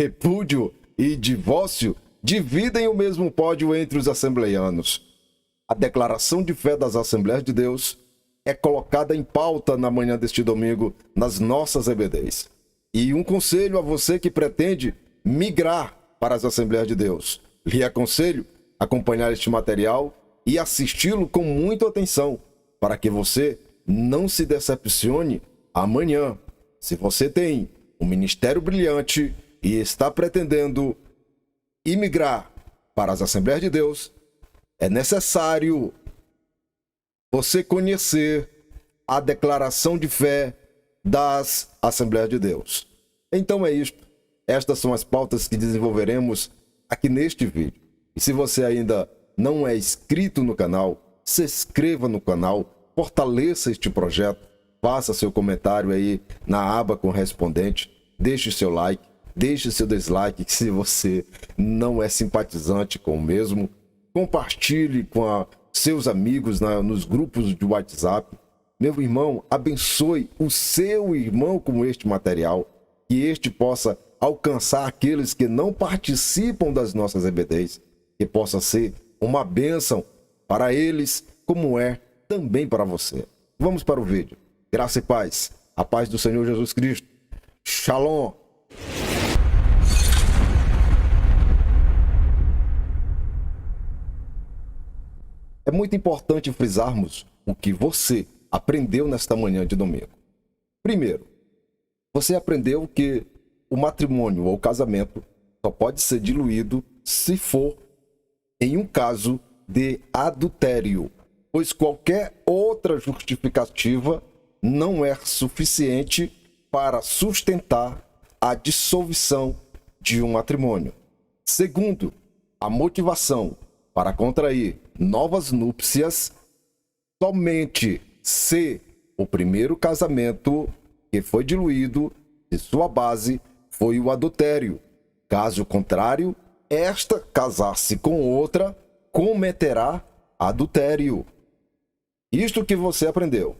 repúdio e divórcio dividem o mesmo pódio entre os assembleianos. A declaração de fé das Assembleias de Deus é colocada em pauta na manhã deste domingo nas nossas EBDs. E um conselho a você que pretende migrar para as Assembleias de Deus. Lhe aconselho a acompanhar este material e assisti-lo com muita atenção, para que você não se decepcione amanhã. Se você tem um ministério brilhante e está pretendendo imigrar para as Assembleias de Deus, é necessário você conhecer a declaração de fé das Assembleias de Deus. Então é isto. Estas são as pautas que desenvolveremos aqui neste vídeo. E se você ainda não é inscrito no canal, se inscreva no canal, fortaleça este projeto, faça seu comentário aí na aba correspondente, deixe seu like, deixe seu dislike se você não é simpatizante com o mesmo, compartilhe com seus amigos nos grupos de WhatsApp. Meu irmão, abençoe o seu irmão com este material, que este possa alcançar aqueles que não participam das nossas EBDs, que possa ser uma bênção para eles, como é também para você. Vamos para o vídeo. Graça e paz. A paz do Senhor Jesus Cristo. Shalom. É muito importante frisarmos o que você aprendeu nesta manhã de domingo. Primeiro, você aprendeu que o matrimônio ou casamento só pode ser diluído se for em um caso de adultério, pois qualquer outra justificativa não é suficiente para sustentar a dissolução de um matrimônio. Segundo, a motivação para contrair novas núpcias somente se o primeiro casamento que foi diluído, de sua base, foi o adultério. Caso contrário, esta casar-se com outra cometerá adultério. Isto que você aprendeu.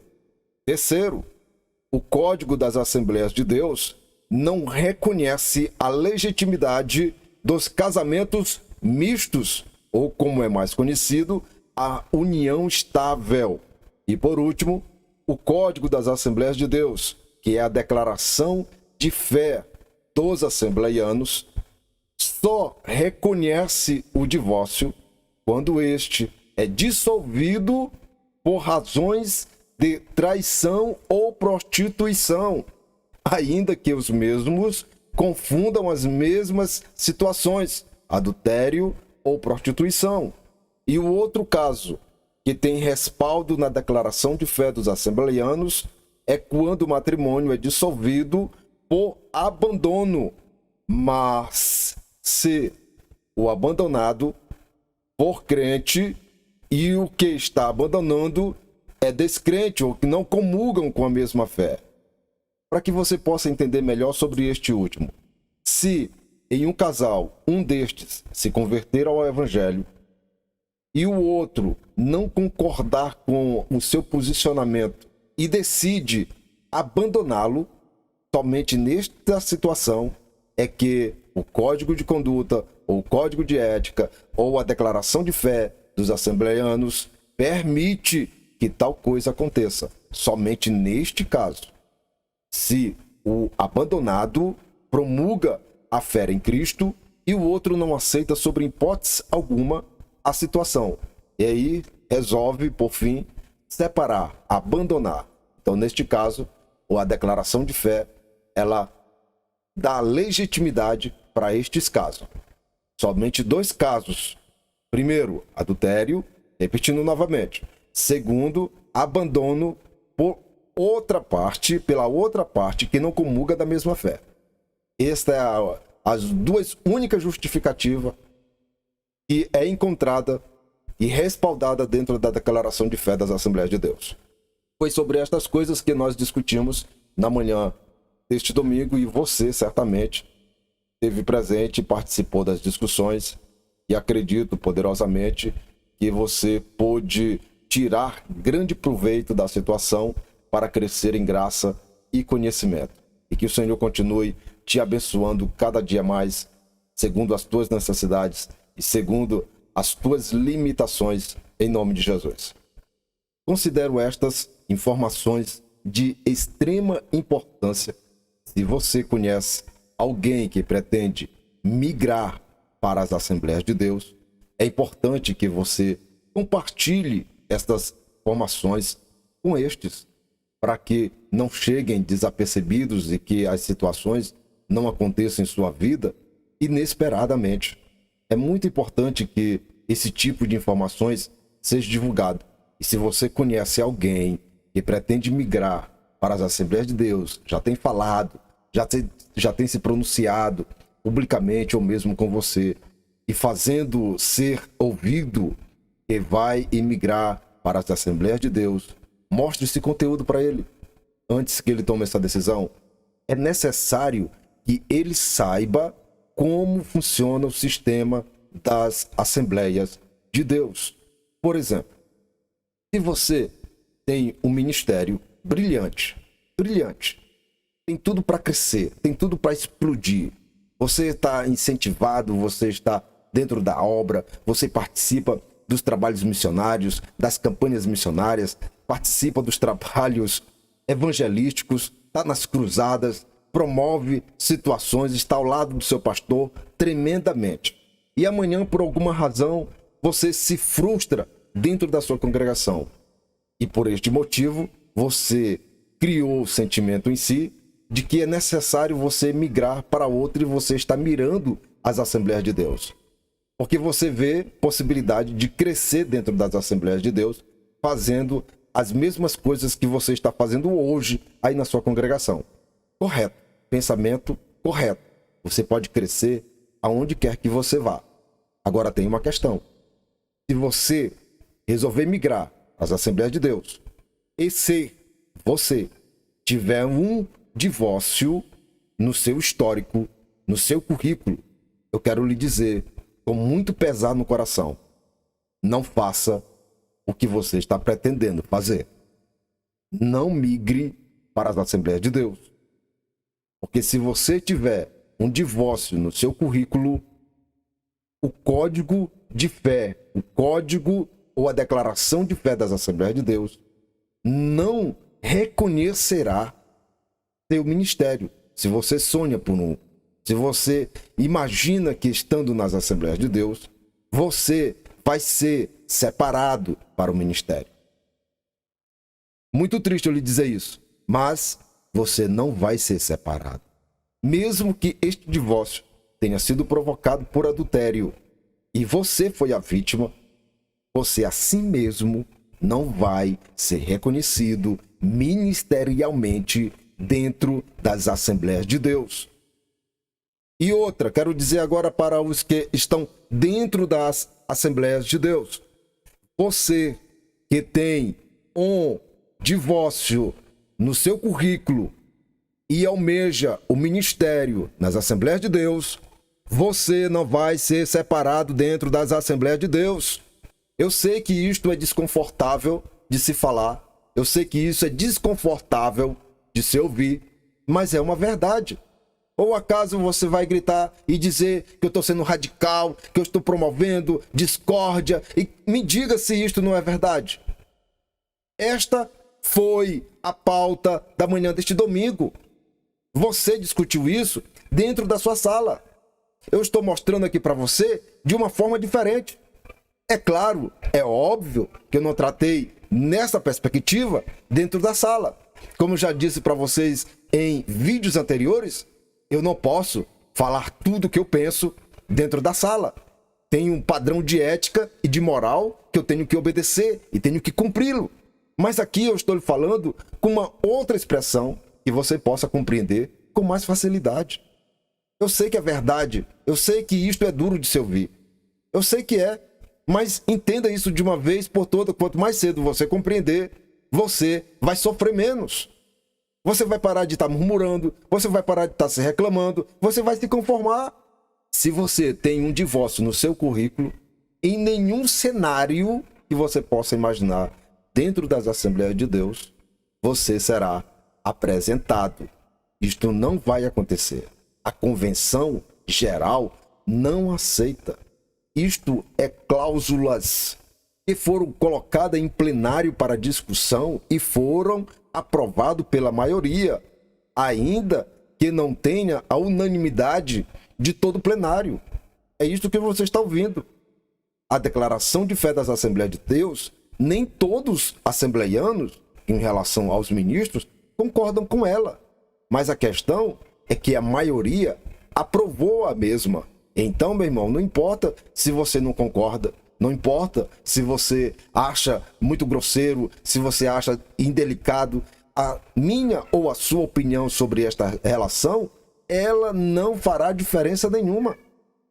Terceiro, o Código das Assembleias de Deus não reconhece a legitimidade dos casamentos mistos, ou como é mais conhecido, a união estável. E por último, o Código das Assembleias de Deus, que é a declaração de fé dos assembleianos, só reconhece o divórcio quando este é dissolvido por razões de traição ou prostituição, ainda que os mesmos confundam as mesmas situações, adultério ou prostituição. E o outro caso, que tem respaldo na declaração de fé dos assembleianos, é quando o matrimônio é dissolvido por abandono, mas se o abandonado for crente e o que está abandonando é descrente ou que não comungam com a mesma fé. Para que você possa entender melhor sobre este último, se em um casal, um destes se converter ao evangelho e o outro não concordar com o seu posicionamento e decide abandoná-lo, somente nesta situação é que o código de conduta, ou o código de ética, ou a declaração de fé dos assembleianos permite que tal coisa aconteça. Somente neste caso. Se o abandonado promulga a fé em Cristo e o outro não aceita sobre hipótese alguma a situação. E aí resolve, por fim, separar, abandonar. Então, neste caso, a declaração de fé, ela dá legitimidade para estes casos. Somente dois casos. Primeiro, adultério, repetindo novamente. Segundo, abandono por outra parte, pela outra parte que não comunga da mesma fé. Esta é as duas únicas justificativas que é encontrada e respaldada dentro da declaração de fé das Assembleias de Deus. Foi sobre estas coisas que nós discutimos na manhã deste domingo e você certamente esteve presente e participou das discussões e acredito poderosamente que você pôde tirar grande proveito da situação para crescer em graça e conhecimento. E que o Senhor continue te abençoando cada dia mais, segundo as tuas necessidades e segundo as tuas limitações, em nome de Jesus. Considero estas informações de extrema importância se você conhece alguém que pretende migrar para as Assembleias de Deus. É importante que você compartilhe estas informações com estes, para que não cheguem desapercebidos e que as situações não aconteçam em sua vida inesperadamente. É muito importante que esse tipo de informações seja divulgado. E se você conhece alguém que pretende migrar para as Assembleias de Deus, já tem falado, já tem se pronunciado publicamente ou mesmo com você, e fazendo ser ouvido que vai emigrar para as Assembleias de Deus, mostre esse conteúdo para ele. Antes que ele tome essa decisão, é necessário que ele saiba como funciona o sistema das Assembleias de Deus. Por exemplo, se você tem um ministério brilhante, tem tudo para crescer, tem tudo para explodir, você está incentivado, você está dentro da obra, você participa dos trabalhos missionários, das campanhas missionárias, participa dos trabalhos evangelísticos, está nas cruzadas, promove situações, está ao lado do seu pastor tremendamente. E amanhã, por alguma razão, você se frustra dentro da sua congregação. E por este motivo, você criou o sentimento em si de que é necessário você migrar para outro e você está mirando as Assembleias de Deus. Porque você vê possibilidade de crescer dentro das Assembleias de Deus, fazendo as mesmas coisas que você está fazendo hoje aí na sua congregação. Correto. Pensamento correto. Você pode crescer aonde quer que você vá. Agora tem uma questão. Se você resolver migrar às Assembleias de Deus, e se você tiver um divórcio no seu histórico, no seu currículo, eu quero lhe dizer, com muito pesar no coração, não faça o que você está pretendendo fazer. Não migre para as Assembleias de Deus. Porque se você tiver um divórcio no seu currículo, o código de fé, o código ou a declaração de fé das Assembleias de Deus não reconhecerá seu ministério. Se você sonha por um, se você imagina que estando nas Assembleias de Deus, você vai ser separado para o ministério. Muito triste eu lhe dizer isso, mas você não vai ser separado. Mesmo que este divórcio tenha sido provocado por adultério e você foi a vítima, você assim mesmo não vai ser reconhecido ministerialmente dentro das Assembleias de Deus. E outra, quero dizer agora para os que estão dentro das Assembleias de Deus. Você que tem um divórcio no seu currículo e almeja o ministério nas Assembleias de Deus, você não vai ser separado dentro das Assembleias de Deus. Eu sei que isto é desconfortável de se falar, eu sei que isso é desconfortável de se ouvir, mas é uma verdade. Ou acaso você vai gritar e dizer que eu estou sendo radical, que eu estou promovendo discórdia, e me diga se isto não é verdade. Esta foi a pauta da manhã deste domingo. Você discutiu isso dentro da sua sala. Eu estou mostrando aqui para você de uma forma diferente. É claro, é óbvio que eu não tratei nessa perspectiva dentro da sala. Como eu já disse para vocês em vídeos anteriores, eu não posso falar tudo o que eu penso dentro da sala. Tem um padrão de ética e de moral que eu tenho que obedecer e tenho que cumpri-lo. Mas aqui eu estou lhe falando com uma outra expressão que você possa compreender com mais facilidade. Eu sei que é verdade, eu sei que isto é duro de se ouvir. Eu sei que é, mas entenda isso de uma vez por todas. Quanto mais cedo você compreender, você vai sofrer menos. Você vai parar de estar murmurando, você vai parar de estar se reclamando, você vai se conformar. Se você tem um divórcio no seu currículo, em nenhum cenário que você possa imaginar dentro das Assembleias de Deus, você será apresentado. Isto não vai acontecer. a convenção geral não aceita. Isto é cláusulas que foram colocadas em plenário para discussão e foram aprovados pela maioria, ainda que não tenha a unanimidade de todo o plenário. É isto que você está ouvindo. A declaração de fé das Assembleias de Deus, nem todos assembleianos, em relação aos ministros, concordam com ela. Mas a questão é que a maioria aprovou a mesma. Então, meu irmão, não importa se você não concorda, não importa se você acha muito grosseiro, se você acha indelicado, a minha ou a sua opinião sobre esta relação, ela não fará diferença nenhuma,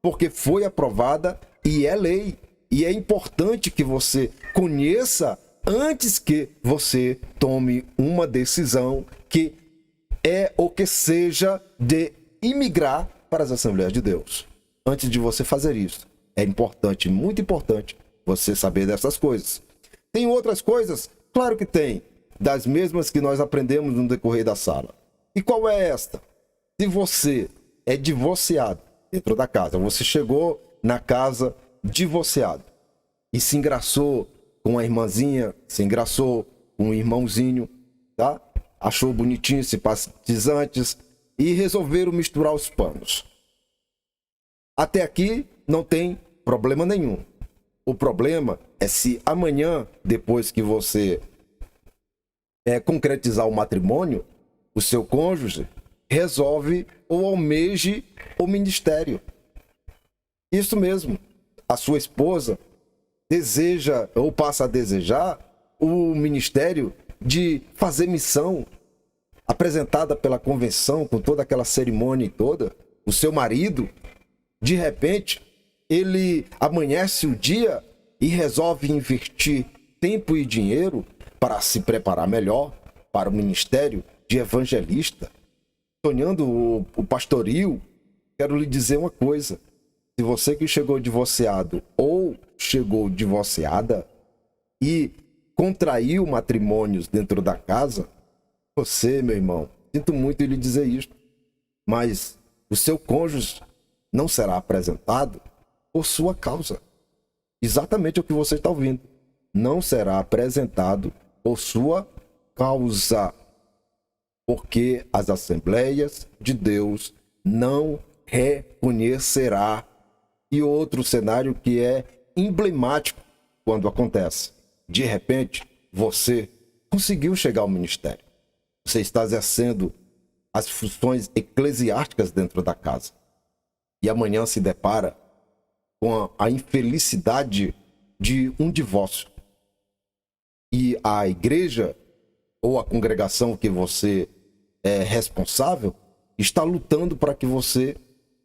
porque foi aprovada e é lei. E é importante que você conheça antes que você tome uma decisão que é ou que seja de imigrar para as Assembleias de Deus. Antes de você fazer isso, é importante, muito importante, você saber dessas coisas. Tem outras coisas? Claro que tem, das mesmas que nós aprendemos no decorrer da sala. E qual é esta? Se você é divorciado dentro da casa, você chegou na casa divorciado e se engraçou com a irmãzinha, se engraçou com o irmãozinho, tá? Achou bonitinho, simpatizantes e resolveram misturar os panos. Até aqui não tem problema nenhum. O problema é se amanhã, depois que você concretizar o matrimônio, o seu cônjuge resolve ou almeje o ministério. Isso mesmo, a sua esposa deseja ou passa a desejar o ministério de fazer missão apresentada pela convenção, com toda aquela cerimônia e toda. O seu marido, de repente, ele amanhece o dia e resolve investir tempo e dinheiro para se preparar melhor para o ministério de evangelista, sonhando o pastoril. Quero lhe dizer uma coisa: se você que chegou divorciado ou chegou divorciada e contraiu matrimônios dentro da casa, você, meu irmão, sinto muito em lhe dizer isso, mas o seu cônjuge não será apresentado por sua causa. Exatamente o que você está ouvindo. Não será apresentado por sua causa, porque as Assembleias de Deus não reconhecerá. E outro cenário que é emblemático quando acontece: de repente, você conseguiu chegar ao ministério. Você está exercendo as funções eclesiásticas dentro da casa. E amanhã se depara com a infelicidade de um divórcio. E a igreja ou a congregação que você é responsável está lutando para que você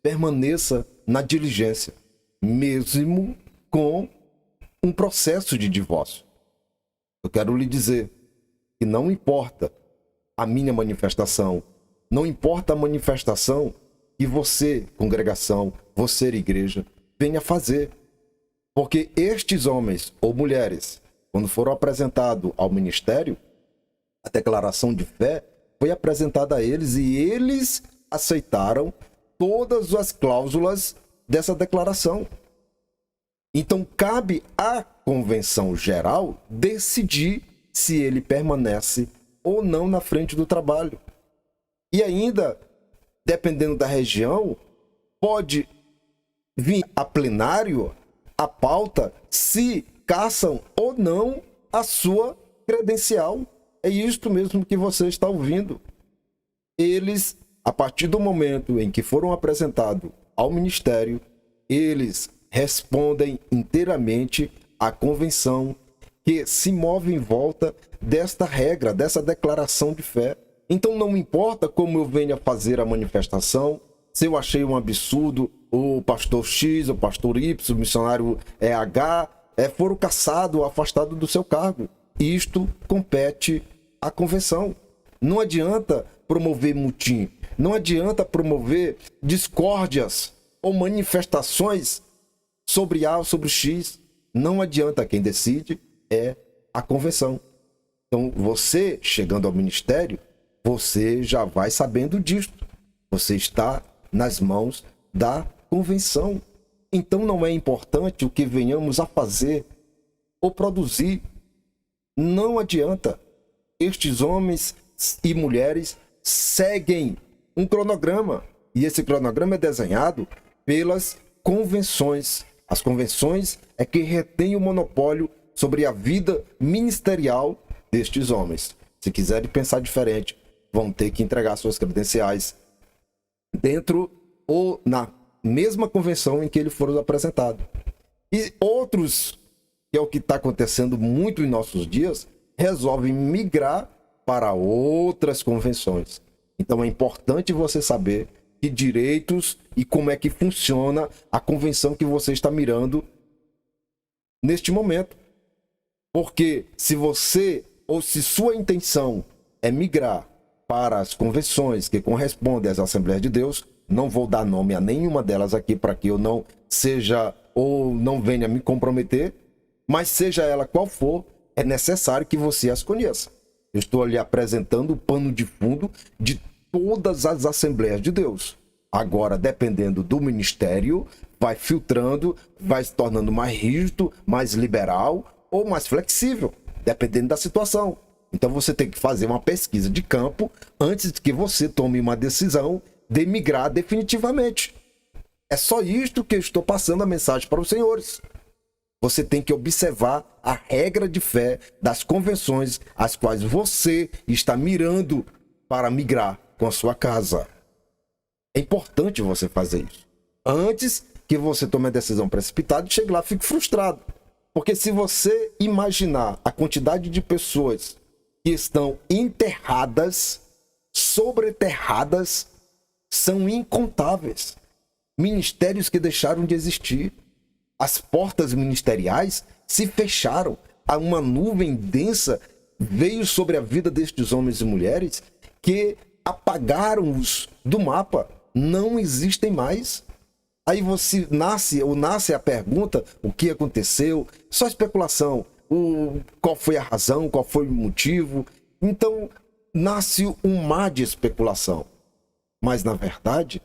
permaneça na diligência, mesmo com um processo de divórcio. Eu quero lhe dizer que não importa a minha manifestação, não importa a manifestação que você, congregação, você, igreja, venha fazer. Porque estes homens ou mulheres, quando foram apresentados ao ministério, a declaração de fé foi apresentada a eles e eles aceitaram todas as cláusulas dessa declaração. Então, cabe à convenção geral decidir se ele permanece ou não na frente do trabalho. E ainda, dependendo da região, pode vir a plenário a pauta se caçam ou não a sua credencial. É isto mesmo que você está ouvindo. Eles, a partir do momento em que foram apresentados ao ministério, eles respondem inteiramente à convenção que se move em volta desta regra, dessa declaração de fé. Então não importa como eu venha fazer a manifestação, se eu achei um absurdo, o pastor X, o pastor Y, o missionário H, foram caçados, afastados do seu cargo. Isto compete à convenção. Não adianta promover mutim, não adianta promover discórdias ou manifestações sobre A ou sobre X. Não adianta, quem decide é a convenção. Então, você, chegando ao ministério, você já vai sabendo disso. Você está nas mãos da convenção. Então não é importante o que venhamos a fazer ou produzir. Não adianta. Estes homens e mulheres seguem um cronograma. E esse cronograma é desenhado pelas convenções. As convenções é que retém o monopólio sobre a vida ministerial destes homens. Se quiserem pensar diferente, vão ter que entregar suas credenciais dentro ou na mesma convenção em que eles foram apresentados. E outros, que é o que está acontecendo muito em nossos dias, resolvem migrar para outras convenções. Então é importante você saber que direitos e como é que funciona a convenção que você está mirando neste momento. Porque se você, ou se sua intenção é migrar para as convenções que correspondem às Assembleias de Deus, não vou dar nome a nenhuma delas aqui para que eu não seja ou não venha me comprometer, mas seja ela qual for, é necessário que você as conheça. Eu estou lhe apresentando o pano de fundo de todas as Assembleias de Deus. Agora, dependendo do ministério, vai filtrando, vai se tornando mais rígido, mais liberal ou mais flexível, dependendo da situação. Então você tem que fazer uma pesquisa de campo antes de que você tome uma decisão de migrar definitivamente. É só isto que eu estou passando a mensagem para os senhores. Você tem que observar a regra de fé das convenções às quais você está mirando para migrar com a sua casa. É importante você fazer isso antes que você tome a decisão precipitada e chegue lá e fique frustrado. Porque se você imaginar a quantidade de pessoas que estão enterradas, sobreterradas, são incontáveis. Ministérios que deixaram de existir. As portas ministeriais se fecharam. Uma nuvem densa veio sobre a vida destes homens e mulheres que apagaram-os do mapa. Não existem mais. Aí você nasce a pergunta, o que aconteceu? Só especulação. Qual foi a razão? Qual foi o motivo? Então, nasce um mar de especulação. Mas, na verdade,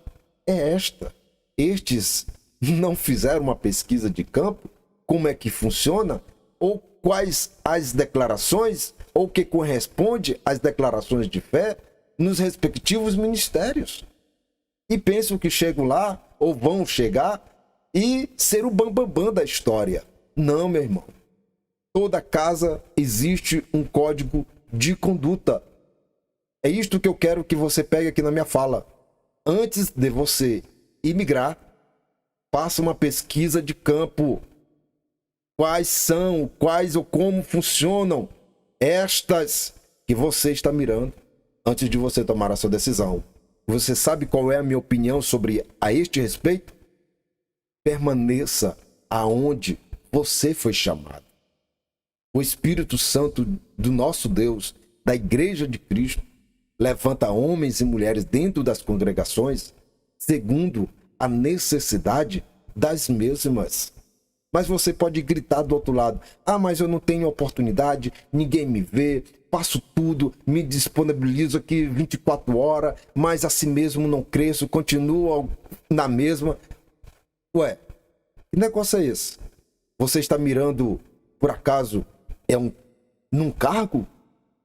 é esta. Estes não fizeram uma pesquisa de campo, como é que funciona, ou quais as declarações, ou que corresponde às declarações de fé nos respectivos ministérios. E pensam que chegam lá, ou vão chegar, e ser o bambambam da história. Não, meu irmão. Toda casa existe um código de conduta. É isto que eu quero que você pegue aqui na minha fala. Antes de você imigrar, faça uma pesquisa de campo. Quais ou como funcionam estas que você está mirando antes de você tomar a sua decisão. Você sabe qual é a minha opinião sobre a este respeito? Permaneça aonde você foi chamado. O Espírito Santo do nosso Deus, da Igreja de Cristo, levanta homens e mulheres dentro das congregações segundo a necessidade das mesmas. Mas você pode gritar do outro lado: ah, mas eu não tenho oportunidade, ninguém me vê, faço tudo, me disponibilizo aqui 24 horas, mas assim mesmo não cresço, continuo na mesma. Ué, que negócio é esse? Você está mirando, por acaso, num cargo?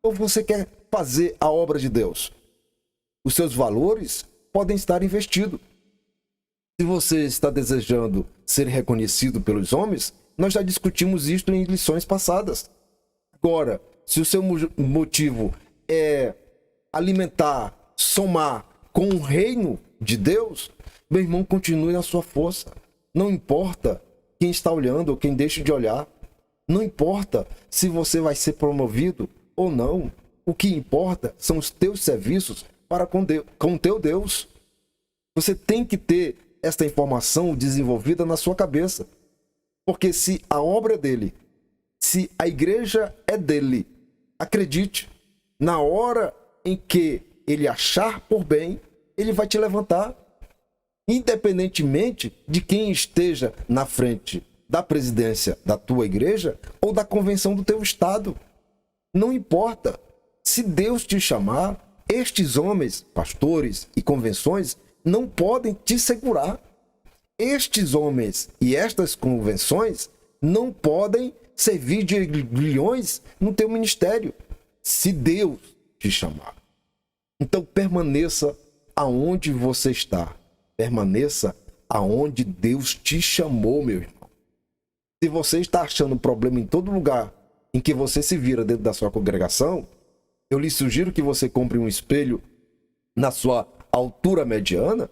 Ou você quer fazer a obra de Deus? Os seus valores podem estar investidos. Se você está desejando ser reconhecido pelos homens, nós já discutimos isso em lições passadas. Agora, se o seu motivo é alimentar, somar com o reino de Deus, meu irmão, continue na sua força. Não importa quem está olhando ou quem deixa de olhar. Não importa se você vai ser promovido ou não. O que importa são os teus serviços para com o teu Deus. Você tem que ter esta informação desenvolvida na sua cabeça. Porque se a obra é dele, se a igreja é dele, acredite, na hora em que ele achar por bem, ele vai te levantar. Independentemente de quem esteja na frente da presidência da tua igreja ou da convenção do teu estado. Não importa. Se Deus te chamar, estes homens, pastores e convenções não podem te segurar. Estes homens e estas convenções não podem servir de grilhões no teu ministério, se Deus te chamar. Então permaneça aonde você está. Permaneça aonde Deus te chamou, meu irmão. Se você está achando problema em todo lugar em que você se vira dentro da sua congregação, eu lhe sugiro que você compre um espelho na sua altura mediana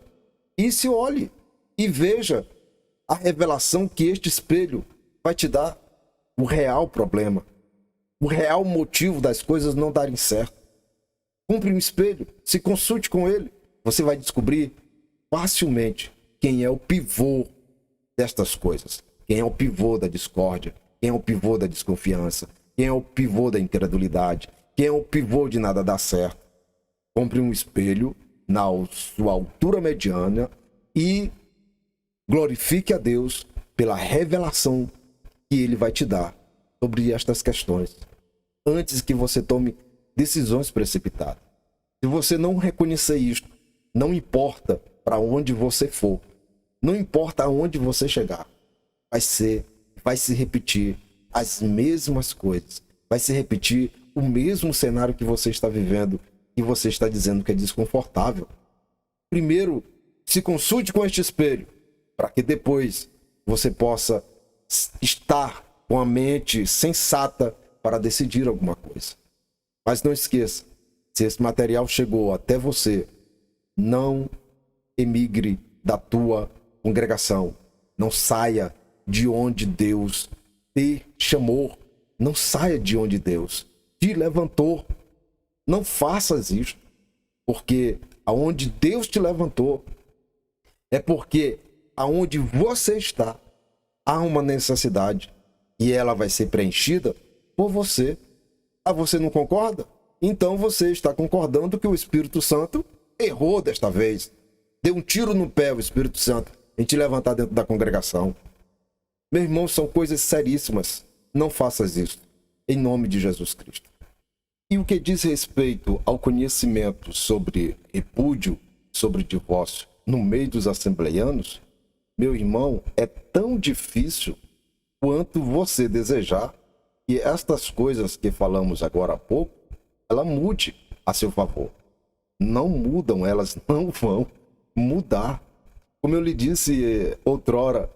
e se olhe e veja a revelação que este espelho vai te dar, o real problema, o real motivo das coisas não darem certo. Compre um espelho, se consulte com ele, você vai descobrir facilmente quem é o pivô destas coisas, quem é o pivô da discórdia, quem é o pivô da desconfiança, quem é o pivô da incredulidade, quem é o pivô de nada dar certo. Compre um espelho na sua altura mediana e glorifique a Deus pela revelação que Ele vai te dar sobre estas questões, antes que você tome decisões precipitadas. Se você não reconhecer isto, não importa para onde você for, não importa aonde você chegar, vai se repetir as mesmas coisas, vai se repetir o mesmo cenário que você está vivendo e você está dizendo que é desconfortável. Primeiro, se consulte com este espelho, para que depois você possa estar com a mente sensata para decidir alguma coisa. Mas não esqueça, se esse material chegou até você, não emigre da tua congregação. Não saia de onde Deus te chamou. Não saia de onde Deus te levantou. Não faças isso, porque aonde Deus te levantou é porque aonde você está há uma necessidade e ela vai ser preenchida por você. Ah, você não concorda? Então você está concordando que o Espírito Santo errou desta vez. Deu um tiro no pé o Espírito Santo em te levantar dentro da congregação. Meu irmão, são coisas seríssimas. Não faças isso, em nome de Jesus Cristo. E o que diz respeito ao conhecimento sobre repúdio, sobre divórcio no meio dos assembleianos, meu irmão, é tão difícil quanto você desejar que estas coisas que falamos agora há pouco, ela mude a seu favor. Não mudam, elas não vão mudar. Como eu lhe disse outrora,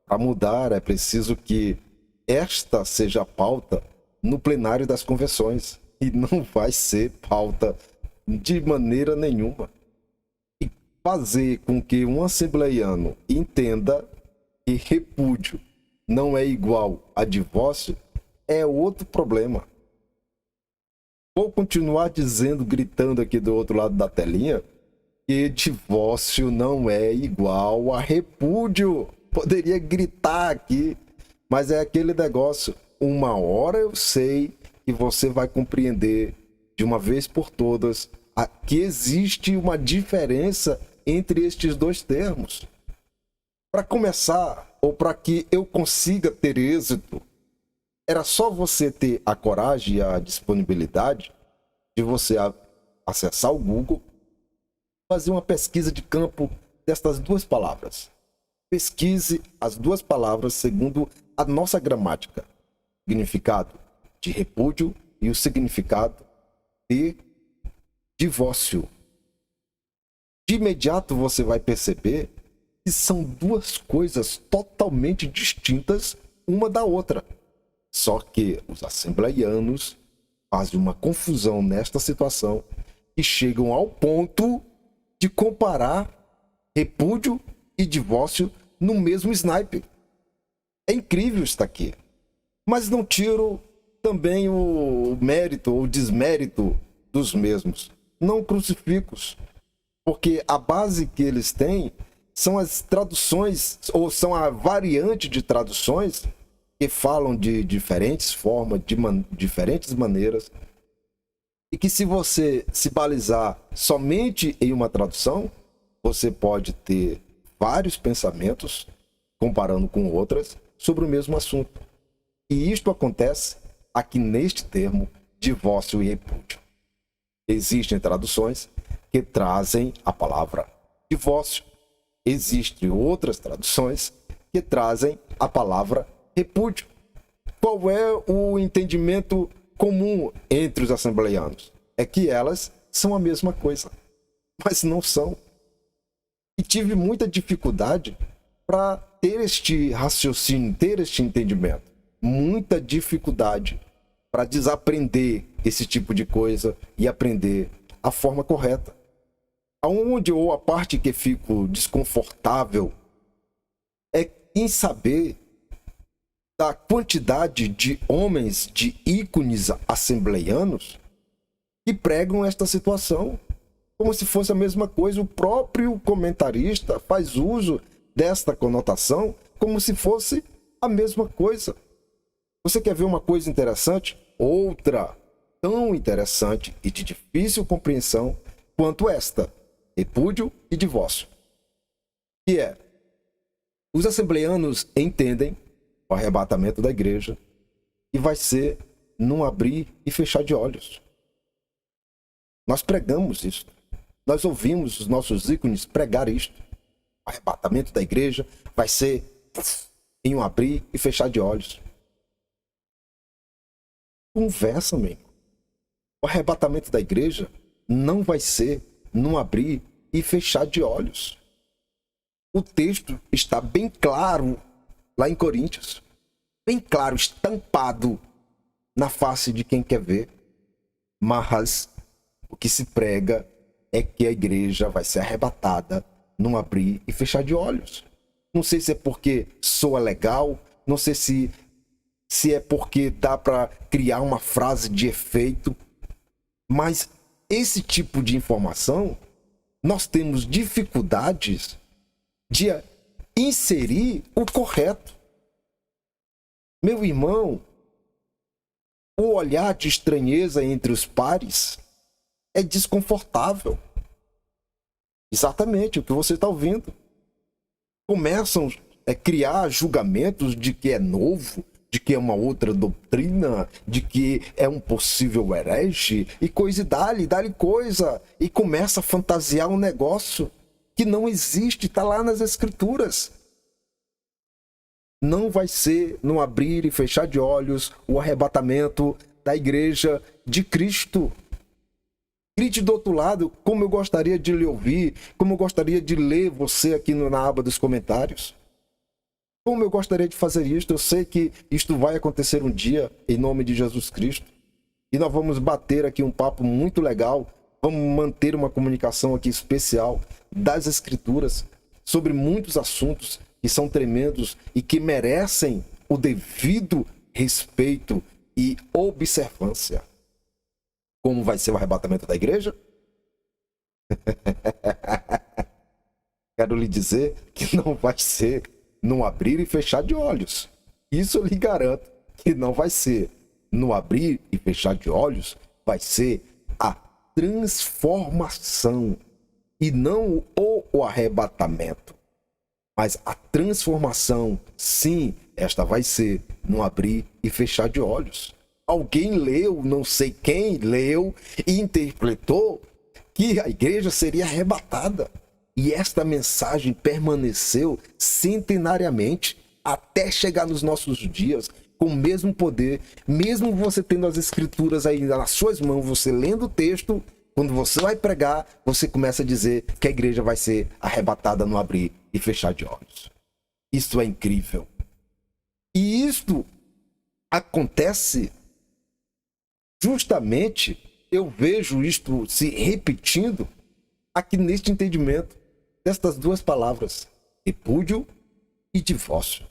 para mudar é preciso que esta seja a pauta no plenário das convenções. E não vai ser pauta de maneira nenhuma. E fazer com que um assembleiano entenda que repúdio não é igual a divórcio é outro problema. Vou continuar dizendo, gritando aqui do outro lado da telinha, que divórcio não é igual a repúdio. Poderia gritar aqui, mas é aquele negócio. Uma hora eu sei que você vai compreender de uma vez por todas que existe uma diferença entre estes dois termos. Para começar, ou para que eu consiga ter êxito, era só você ter a coragem e a disponibilidade de você acessar o Google, fazer uma pesquisa de campo destas duas palavras. Pesquise as duas palavras segundo a nossa gramática. Significado de repúdio e o significado de divórcio. De imediato você vai perceber que são duas coisas totalmente distintas uma da outra. Só que os assembleianos fazem uma confusão nesta situação e chegam ao ponto de comparar repúdio e divórcio no mesmo snipe. É incrível estar aqui. Mas não tiro também o mérito ou desmérito dos mesmos. Não crucifico-os, porque a base que eles têm são as traduções, ou são a variante de traduções que falam de diferentes formas, de diferentes maneiras, e que se você se balizar somente em uma tradução, você pode ter vários pensamentos, comparando com outras, sobre o mesmo assunto. E isto acontece aqui neste termo, divórcio e repúdio. Existem traduções que trazem a palavra divórcio. Existem outras traduções que trazem a palavra repúdio. Qual é o entendimento comum entre os assembleianos? É que elas são a mesma coisa, mas não são. E tive muita dificuldade para ter este raciocínio, ter este entendimento. Muita dificuldade para desaprender esse tipo de coisa e aprender a forma correta. Aonde ou a parte que fico desconfortável é em saber da quantidade de homens, de ícones assembleianos que pregam esta situação como se fosse a mesma coisa. O próprio comentarista faz uso desta conotação como se fosse a mesma coisa. Você quer ver uma coisa interessante? Outra tão interessante e de difícil compreensão quanto esta: repúdio e divórcio. Que é, os assembleianos entendem o arrebatamento da igreja e vai ser num abrir e fechar de olhos. Nós pregamos isso. Nós ouvimos os nossos ícones pregar isto. O arrebatamento da igreja vai ser em um abrir e fechar de olhos. Conversa, meu irmão. O arrebatamento da igreja não vai ser num abrir e fechar de olhos. O texto está bem claro lá em Coríntios. Bem claro, estampado na face de quem quer ver. Mas o que se prega é que a igreja vai ser arrebatada num abrir e fechar de olhos. Não sei se é porque soa legal, não sei se é porque dá para criar uma frase de efeito, mas esse tipo de informação nós temos dificuldades de inserir o correto. Meu irmão, o olhar de estranheza entre os pares é desconfortável. Exatamente o que você está ouvindo. Começam a criar julgamentos de que é novo, de que é uma outra doutrina, de que é um possível herege, e coisa e dá-lhe coisa, e começa a fantasiar um negócio que não existe, está lá nas escrituras. Não vai ser no abrir e fechar de olhos o arrebatamento da igreja de Cristo. Grite do outro lado, como eu gostaria de lhe ouvir, como eu gostaria de ler você aqui na aba dos comentários. Como eu gostaria de fazer isto. Eu sei que isto vai acontecer um dia, em nome de Jesus Cristo. E nós vamos bater aqui um papo muito legal. Vamos manter uma comunicação aqui especial das Escrituras sobre muitos assuntos que são tremendos e que merecem o devido respeito e observância. Como vai ser o arrebatamento da igreja? Quero lhe dizer que não vai ser no abrir e fechar de olhos. Isso eu lhe garanto que não vai ser. No abrir e fechar de olhos vai ser a transformação e não o arrebatamento. Mas a transformação, sim, esta vai ser no abrir e fechar de olhos. Alguém leu, não sei quem leu e interpretou que a igreja seria arrebatada. E esta mensagem permaneceu centenariamente até chegar nos nossos dias com o mesmo poder, mesmo você tendo as escrituras aí nas suas mãos, você lendo o texto, quando você vai pregar, você começa a dizer que a igreja vai ser arrebatada no abrir e fechar de olhos. Isso é incrível. E isto acontece justamente, eu vejo isto se repetindo aqui neste entendimento destas duas palavras, repúdio e divórcio.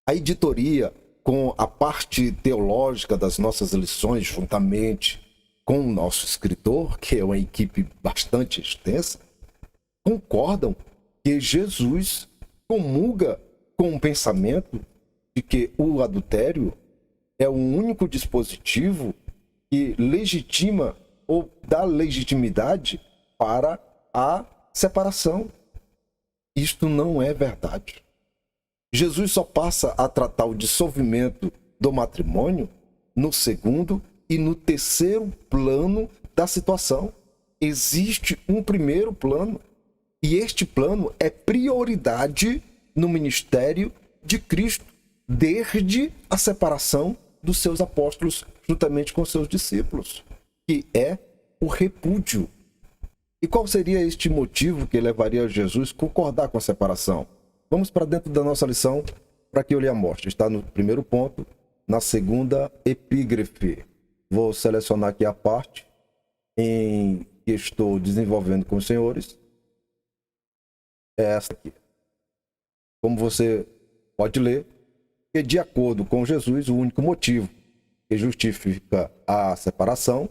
A editoria, com a parte teológica das nossas lições, juntamente com o nosso escritor, que é uma equipe bastante extensa, concordam que Jesus comunga com o pensamento de que o adultério é o único dispositivo que legitima ou dá legitimidade para a separação. Isto não é verdade. Jesus só passa a tratar o dissolvimento do matrimônio no segundo e no terceiro plano da situação. Existe um primeiro plano, E este plano é prioridade no ministério de Cristo, desde a separação dos seus apóstolos, juntamente com seus discípulos, que é o repúdio. E qual seria este motivo que levaria Jesus a concordar com a separação? Vamos para dentro da nossa lição para que eu lhe a mostre. Está no primeiro ponto, na segunda epígrafe. Vou selecionar aqui a parte em que estou desenvolvendo com os senhores. É essa aqui. Como você pode ler, que de acordo com Jesus, o único motivo que justifica a separação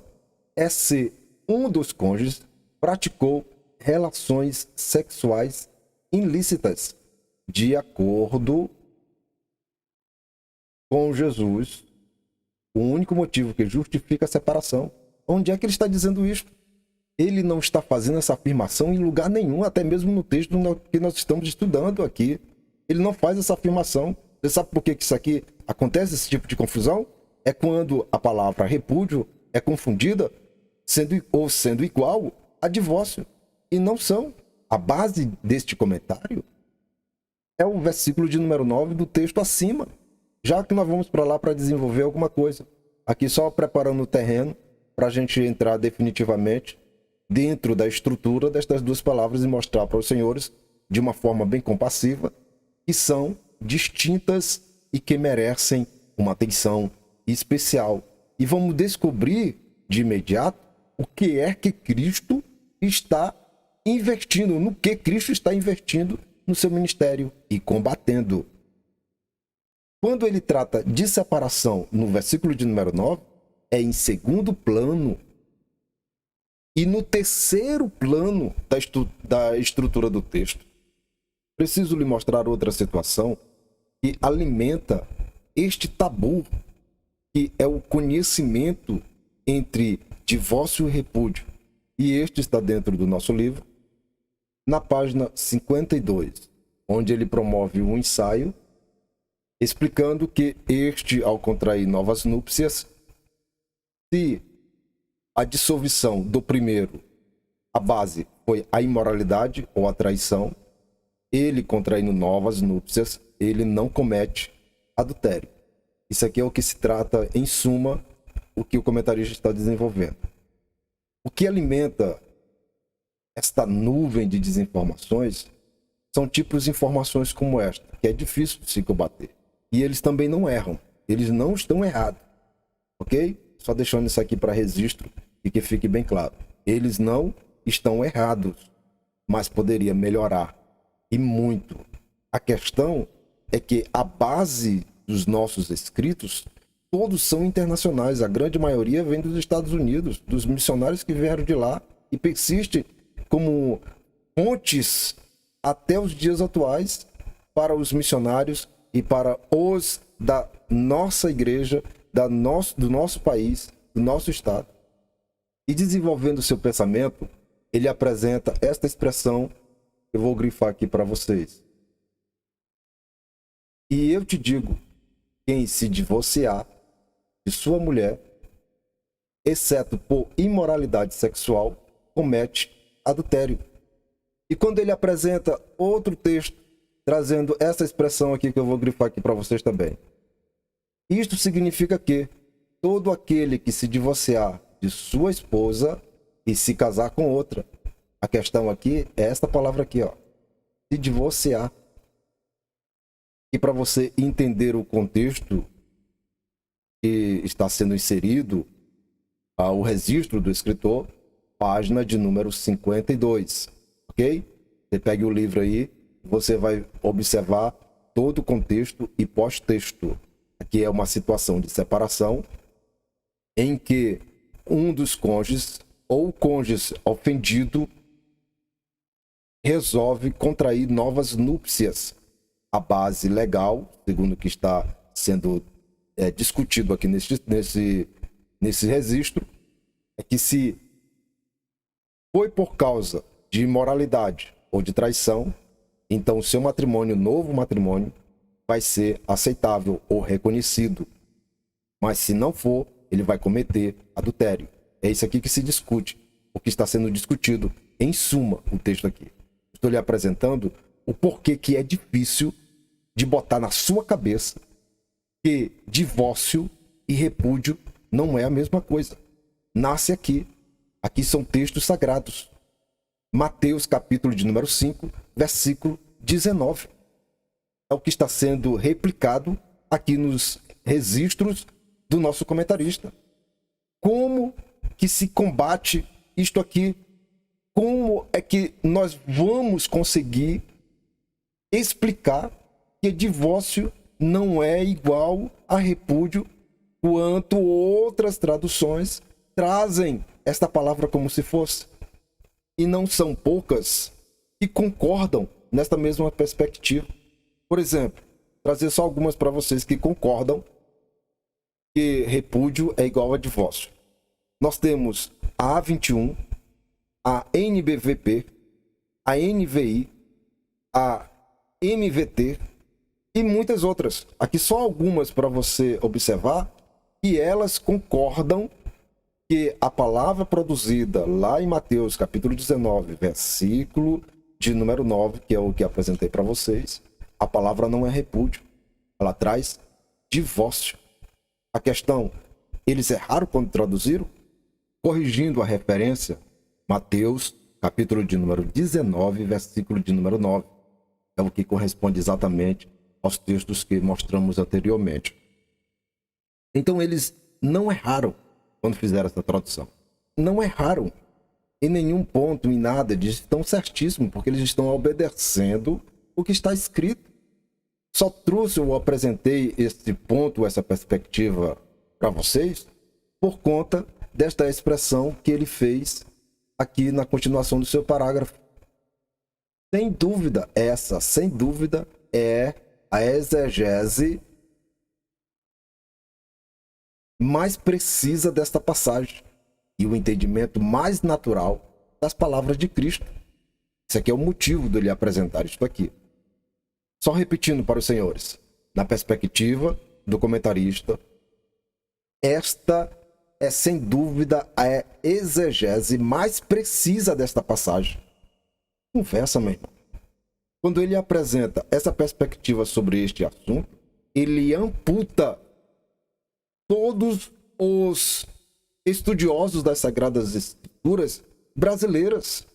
é se um dos cônjuges praticou relações sexuais ilícitas. De acordo com Jesus, o único motivo que justifica a separação. Onde é que ele está dizendo isso? Ele não está fazendo essa afirmação em lugar nenhum, até mesmo no texto que nós estamos estudando aqui. Ele não faz essa afirmação. Você sabe por que isso aqui acontece, esse tipo de confusão? É quando a palavra repúdio é confundida sendo igual a divórcio. E não são. A base deste comentário é o versículo de número 9 do texto acima. Já que nós vamos para lá para desenvolver alguma coisa. Aqui só preparando o terreno para a gente entrar definitivamente dentro da estrutura destas duas palavras e mostrar para os senhores, de uma forma bem compassiva, que são distintas e que merecem uma atenção especial. E vamos descobrir de imediato o que é que Cristo está investindo, no que Cristo está investindo no seu ministério e combatendo. Quando ele trata de separação no versículo de número 9, é em segundo plano. E no terceiro plano da estrutura do texto, preciso lhe mostrar outra situação que alimenta este tabu, que é o conhecimento entre divórcio e repúdio. E este está dentro do nosso livro, na página 52, onde ele promove um ensaio explicando que este, ao contrair novas núpcias, se a dissolução do primeiro, a base foi a imoralidade ou a traição, ele contraindo novas núpcias, ele não comete adultério. Isso aqui é o que se trata, em suma, o que o comentarista está desenvolvendo. O que alimenta esta nuvem de desinformações são tipos de informações como esta, que é difícil de se combater. E eles também não erram. Eles não estão errados. Ok? Só deixando isso aqui para registro e que fique bem claro. Eles não estão errados, mas poderia melhorar. E muito. A questão é que a base dos nossos escritos, todos são internacionais. A grande maioria vem dos Estados Unidos, dos missionários que vieram de lá e persistem como fontes até os dias atuais para os missionários e para os da nossa igreja, do nosso país, do nosso estado. E desenvolvendo o seu pensamento, ele apresenta esta expressão que eu vou grifar aqui para vocês. E eu te digo, quem se divorciar de sua mulher, exceto por imoralidade sexual, comete adultério. E quando ele apresenta outro texto, trazendo essa expressão aqui que eu vou grifar aqui para vocês também. Isto significa que todo aquele que se divorciar de sua esposa e se casar com outra. A questão aqui é esta palavra aqui, ó. Se divorciar. E para você entender o contexto que está sendo inserido ao registro do escritor, página de número 52, ok? Você pega o livro aí, você vai observar todo o contexto e pós-texto. Aqui é uma situação de separação em que um dos cônjuges ou o cônjuge ofendido resolve contrair novas núpcias. A base legal, segundo o que está sendo discutido aqui nesse registro, é que se foi por causa de imoralidade ou de traição, então o seu matrimônio, novo matrimônio, vai ser aceitável ou reconhecido. Mas se não for, ele vai cometer adultério. É isso aqui que se discute, o que está sendo discutido, em suma, o texto aqui. Estou lhe apresentando o porquê que é difícil de botar na sua cabeça que divórcio e repúdio não é a mesma coisa. Nasce aqui. Aqui são textos sagrados. Mateus, capítulo de número 5, versículo 19. É o que está sendo replicado aqui nos registros do nosso comentarista. Como que se combate isto aqui? Como é que nós vamos conseguir explicar que divórcio não é igual a repúdio, quanto outras traduções trazem esta palavra como se fosse? E não são poucas que concordam nesta mesma perspectiva. Por exemplo, trazer só algumas para vocês que concordam que repúdio é igual a divórcio. Nós temos a A21, a NBVP, a NVI, a MVT e muitas outras. Aqui só algumas para você observar que elas concordam que a palavra produzida lá em Mateus capítulo 19, versículo de número 9, que é o que apresentei para vocês, a palavra não é repúdio, ela traz divórcio. A questão, eles erraram quando traduziram? Corrigindo a referência, Mateus capítulo de número 19, versículo de número 9, é o que corresponde exatamente aos textos que mostramos anteriormente. Então eles não erraram quando fizeram essa tradução. Não erraram em nenhum ponto, em nada, eles estão certíssimos, porque eles estão obedecendo o que está escrito. Só trouxe ou apresentei esse ponto, essa perspectiva para vocês, por conta desta expressão que ele fez aqui na continuação do seu parágrafo. Sem dúvida, essa, sem dúvida, é a exegese mais precisa desta passagem e o entendimento mais natural das palavras de Cristo. Esse aqui é o motivo de lhe apresentar isto aqui. Só repetindo para os senhores, na perspectiva do comentarista, esta é sem dúvida a exegese mais precisa desta passagem. Conversa, meu irmão. Quando ele apresenta essa perspectiva sobre este assunto, ele amputa todos os estudiosos das Sagradas Escrituras brasileiras.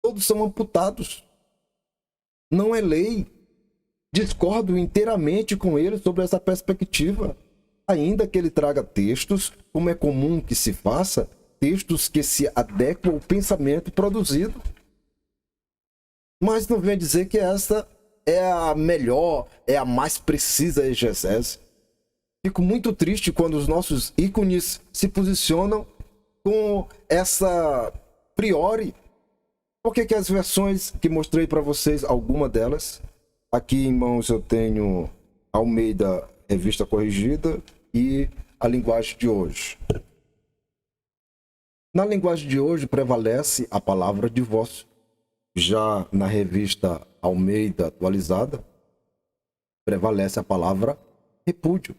Todos são amputados. Não é lei. Discordo inteiramente com ele sobre essa perspectiva. Ainda que ele traga textos, como é comum que se faça, textos que se adequam ao pensamento produzido. Mas não vem dizer que essa é a melhor, é a mais precisa exegese. Fico muito triste quando os nossos ícones se posicionam com essa priori. Por que as versões que mostrei para vocês, alguma delas, aqui em mãos eu tenho Almeida Revista Corrigida e a linguagem de hoje. Na linguagem de hoje prevalece a palavra divórcio. Já na revista Almeida Atualizada, prevalece a palavra repúdio.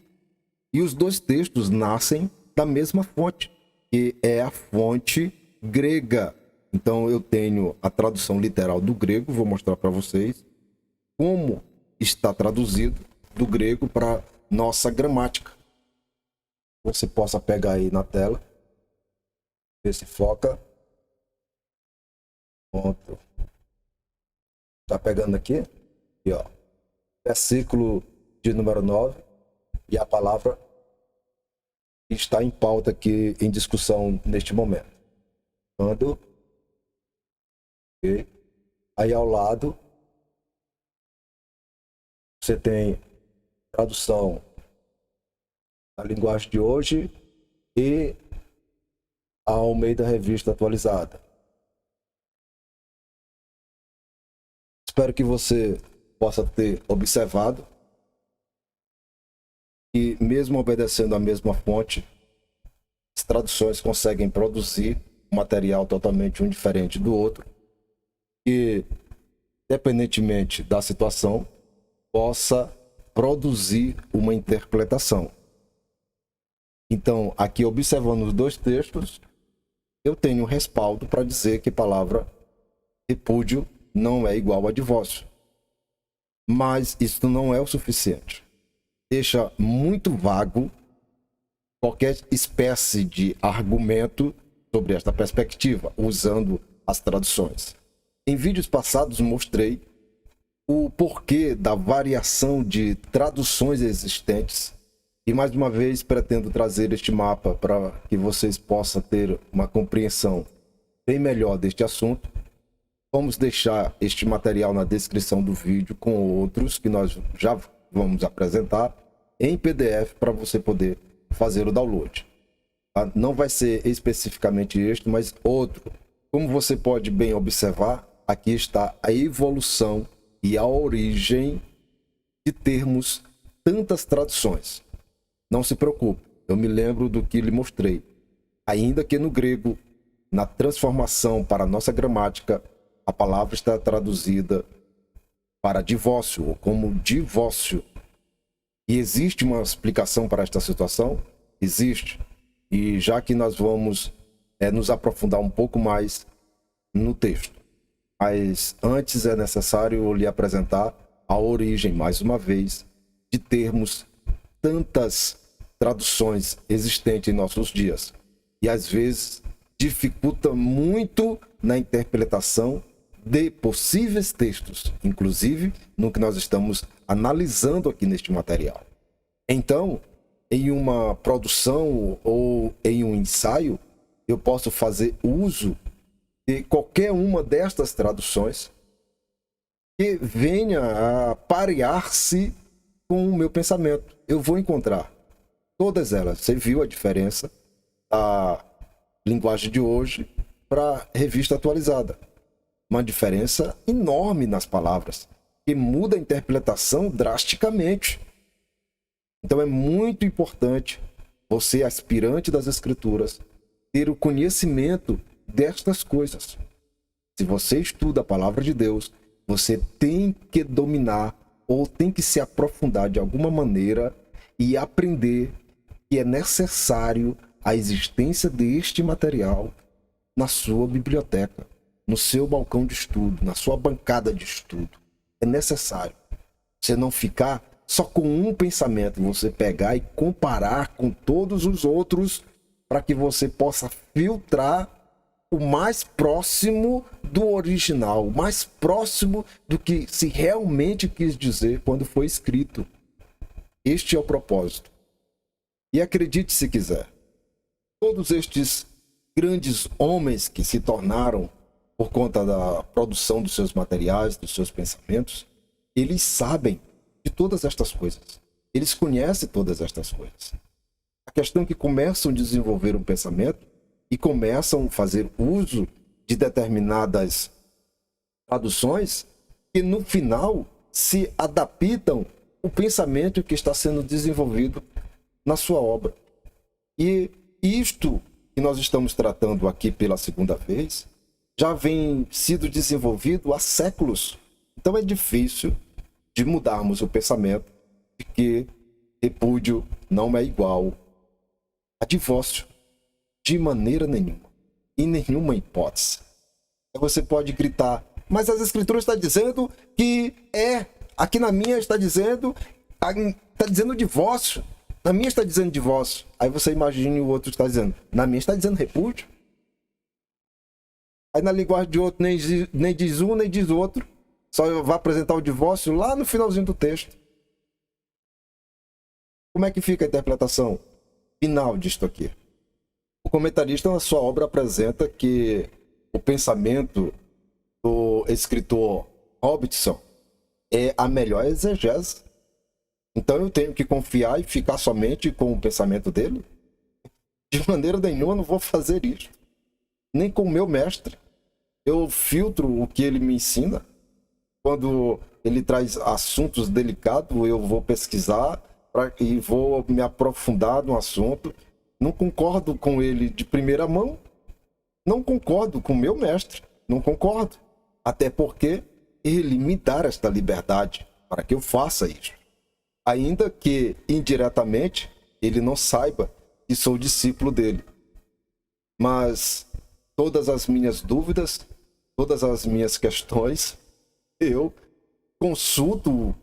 E os dois textos nascem da mesma fonte, que é a fonte grega. Então eu tenho a tradução literal do grego, vou mostrar para vocês como está traduzido do grego para nossa gramática. Você possa pegar aí na tela, ver se foca. Pronto. Tá pegando aqui? Aqui, ó. Versículo de número 9. E a palavra está em pauta aqui, em discussão neste momento. Quando... Okay. Aí ao lado, você tem tradução da linguagem de hoje e a Almeida Revista Atualizada. Espero que você possa ter observado que, mesmo obedecendo a mesma fonte, as traduções conseguem produzir um material totalmente um diferente do outro, que, independentemente da situação, possa produzir uma interpretação. Então, aqui observando os dois textos, eu tenho respaldo para dizer que a palavra repúdio não é igual a divórcio. Mas isso não é o suficiente. Deixa muito vago qualquer espécie de argumento sobre esta perspectiva, usando as traduções. Em vídeos passados mostrei o porquê da variação de traduções existentes e mais uma vez pretendo trazer este mapa para que vocês possam ter uma compreensão bem melhor deste assunto. Vamos deixar este material na descrição do vídeo com outros que nós já vamos apresentar em PDF para você poder fazer o download. Tá? Não vai ser especificamente este, mas outro. Como você pode bem observar, aqui está a evolução e a origem de termos tantas traduções. Não se preocupe, eu me lembro do que lhe mostrei. Ainda que no grego, na transformação para a nossa gramática, a palavra está traduzida para divórcio ou como divórcio. E existe uma explicação para esta situação? Existe. E já que nós vamos nos aprofundar um pouco mais no texto. Mas antes é necessário lhe apresentar a origem, mais uma vez, de termos tantas traduções existentes em nossos dias. E às vezes dificulta muito na interpretação de possíveis textos, inclusive no que nós estamos analisando aqui neste material. Então, em uma produção ou em um ensaio, eu posso fazer uso de qualquer uma destas traduções que venha a parear-se com o meu pensamento. Eu vou encontrar todas elas. Você viu a diferença da linguagem de hoje para a revista atualizada. Uma diferença enorme nas palavras, que muda a interpretação drasticamente. Então é muito importante você, aspirante das Escrituras, ter o conhecimento destas coisas. Se você estuda a palavra de Deus, você tem que dominar ou tem que se aprofundar de alguma maneira e aprender que é necessário a existência deste material na sua biblioteca, no seu balcão de estudo, na sua bancada de estudo. É necessário. Você não ficar só com um pensamento, você pegar e comparar com todos os outros para que você possa filtrar o mais próximo do original, o mais próximo do que se realmente quis dizer quando foi escrito. Este é o propósito. E acredite se quiser, todos estes grandes homens que se tornaram por conta da produção dos seus materiais, dos seus pensamentos, eles sabem de todas estas coisas. Eles conhecem todas estas coisas. A questão é que começam a desenvolver um pensamento e começam a fazer uso de determinadas traduções que no final se adaptam ao pensamento que está sendo desenvolvido na sua obra. E isto que nós estamos tratando aqui pela segunda vez já vem sido desenvolvido há séculos. Então é difícil de mudarmos o pensamento de que repúdio não é igual a divórcio. De maneira nenhuma. Em nenhuma hipótese. Você pode gritar, mas as escrituras estão dizendo que é. Aqui na minha está dizendo divórcio. Na minha está dizendo divórcio. Aí você imagina o outro está dizendo, na minha está dizendo repúdio. Aí na linguagem de outro nem diz um, nem diz outro. Só vai apresentar o divórcio lá no finalzinho do texto. Como é que fica a interpretação final disto aqui? O comentarista na sua obra apresenta que o pensamento do escritor Robertson é a melhor exegese. Então eu tenho que confiar e ficar somente com o pensamento dele? De maneira nenhuma eu não vou fazer isso. Nem com o meu mestre. Eu filtro o que ele me ensina. Quando ele traz assuntos delicados, eu vou pesquisar e vou me aprofundar no assunto. Não concordo com ele de primeira mão. Não concordo com o meu mestre. Não concordo. Até porque ele me dá esta liberdade para que eu faça isso. Ainda que indiretamente ele não saiba que sou discípulo dele. Mas todas as minhas dúvidas, todas as minhas questões, eu consulto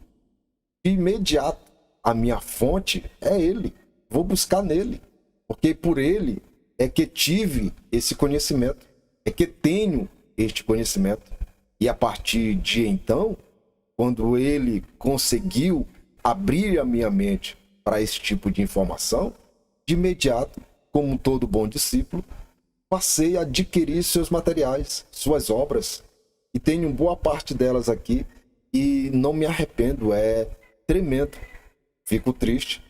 de imediato. A minha fonte é Ele. Vou buscar nele, porque por Ele é que tive esse conhecimento, é que tenho este conhecimento. E a partir de então, quando Ele conseguiu abrir a minha mente para esse tipo de informação, de imediato, como todo bom discípulo, passei a adquirir seus materiais, suas obras, e tenho boa parte delas aqui, e não me arrependo, é tremendo. Fico triste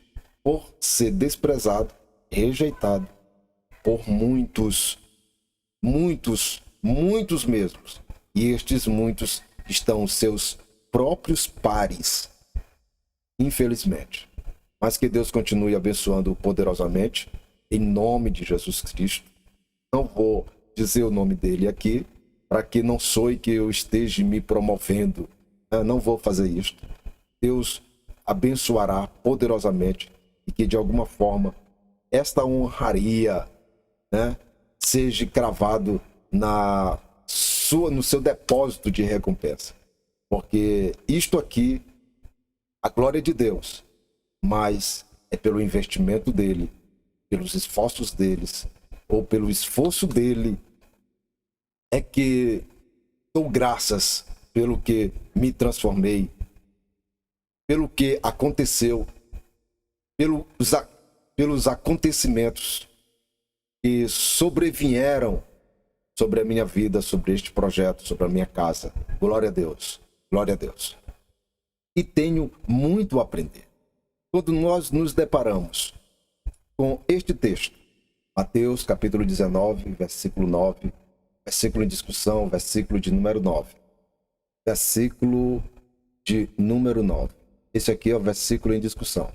por ser desprezado, rejeitado por muitos, muitos, muitos mesmos. E estes muitos estão os seus próprios pares, infelizmente. Mas que Deus continue abençoando poderosamente, em nome de Jesus Cristo. Não vou dizer o nome dele aqui, para que não soe que eu esteja me promovendo. Não vou fazer isto. Deus abençoará poderosamente e que, de alguma forma, esta honraria, né, seja cravado no seu depósito de recompensa. Porque isto aqui, a glória de Deus, mas é pelo investimento dele, pelos esforços deles, ou pelo esforço dele, é que dou graças pelo que me transformei, pelo que aconteceu, pelos acontecimentos que sobrevieram sobre a minha vida, sobre este projeto, sobre a minha casa. Glória a Deus, glória a Deus. E tenho muito a aprender. Quando nós nos deparamos com este texto, Mateus capítulo 19, versículo 9, versículo em discussão, versículo de número 9. Versículo de número 9. Esse aqui é o versículo em discussão.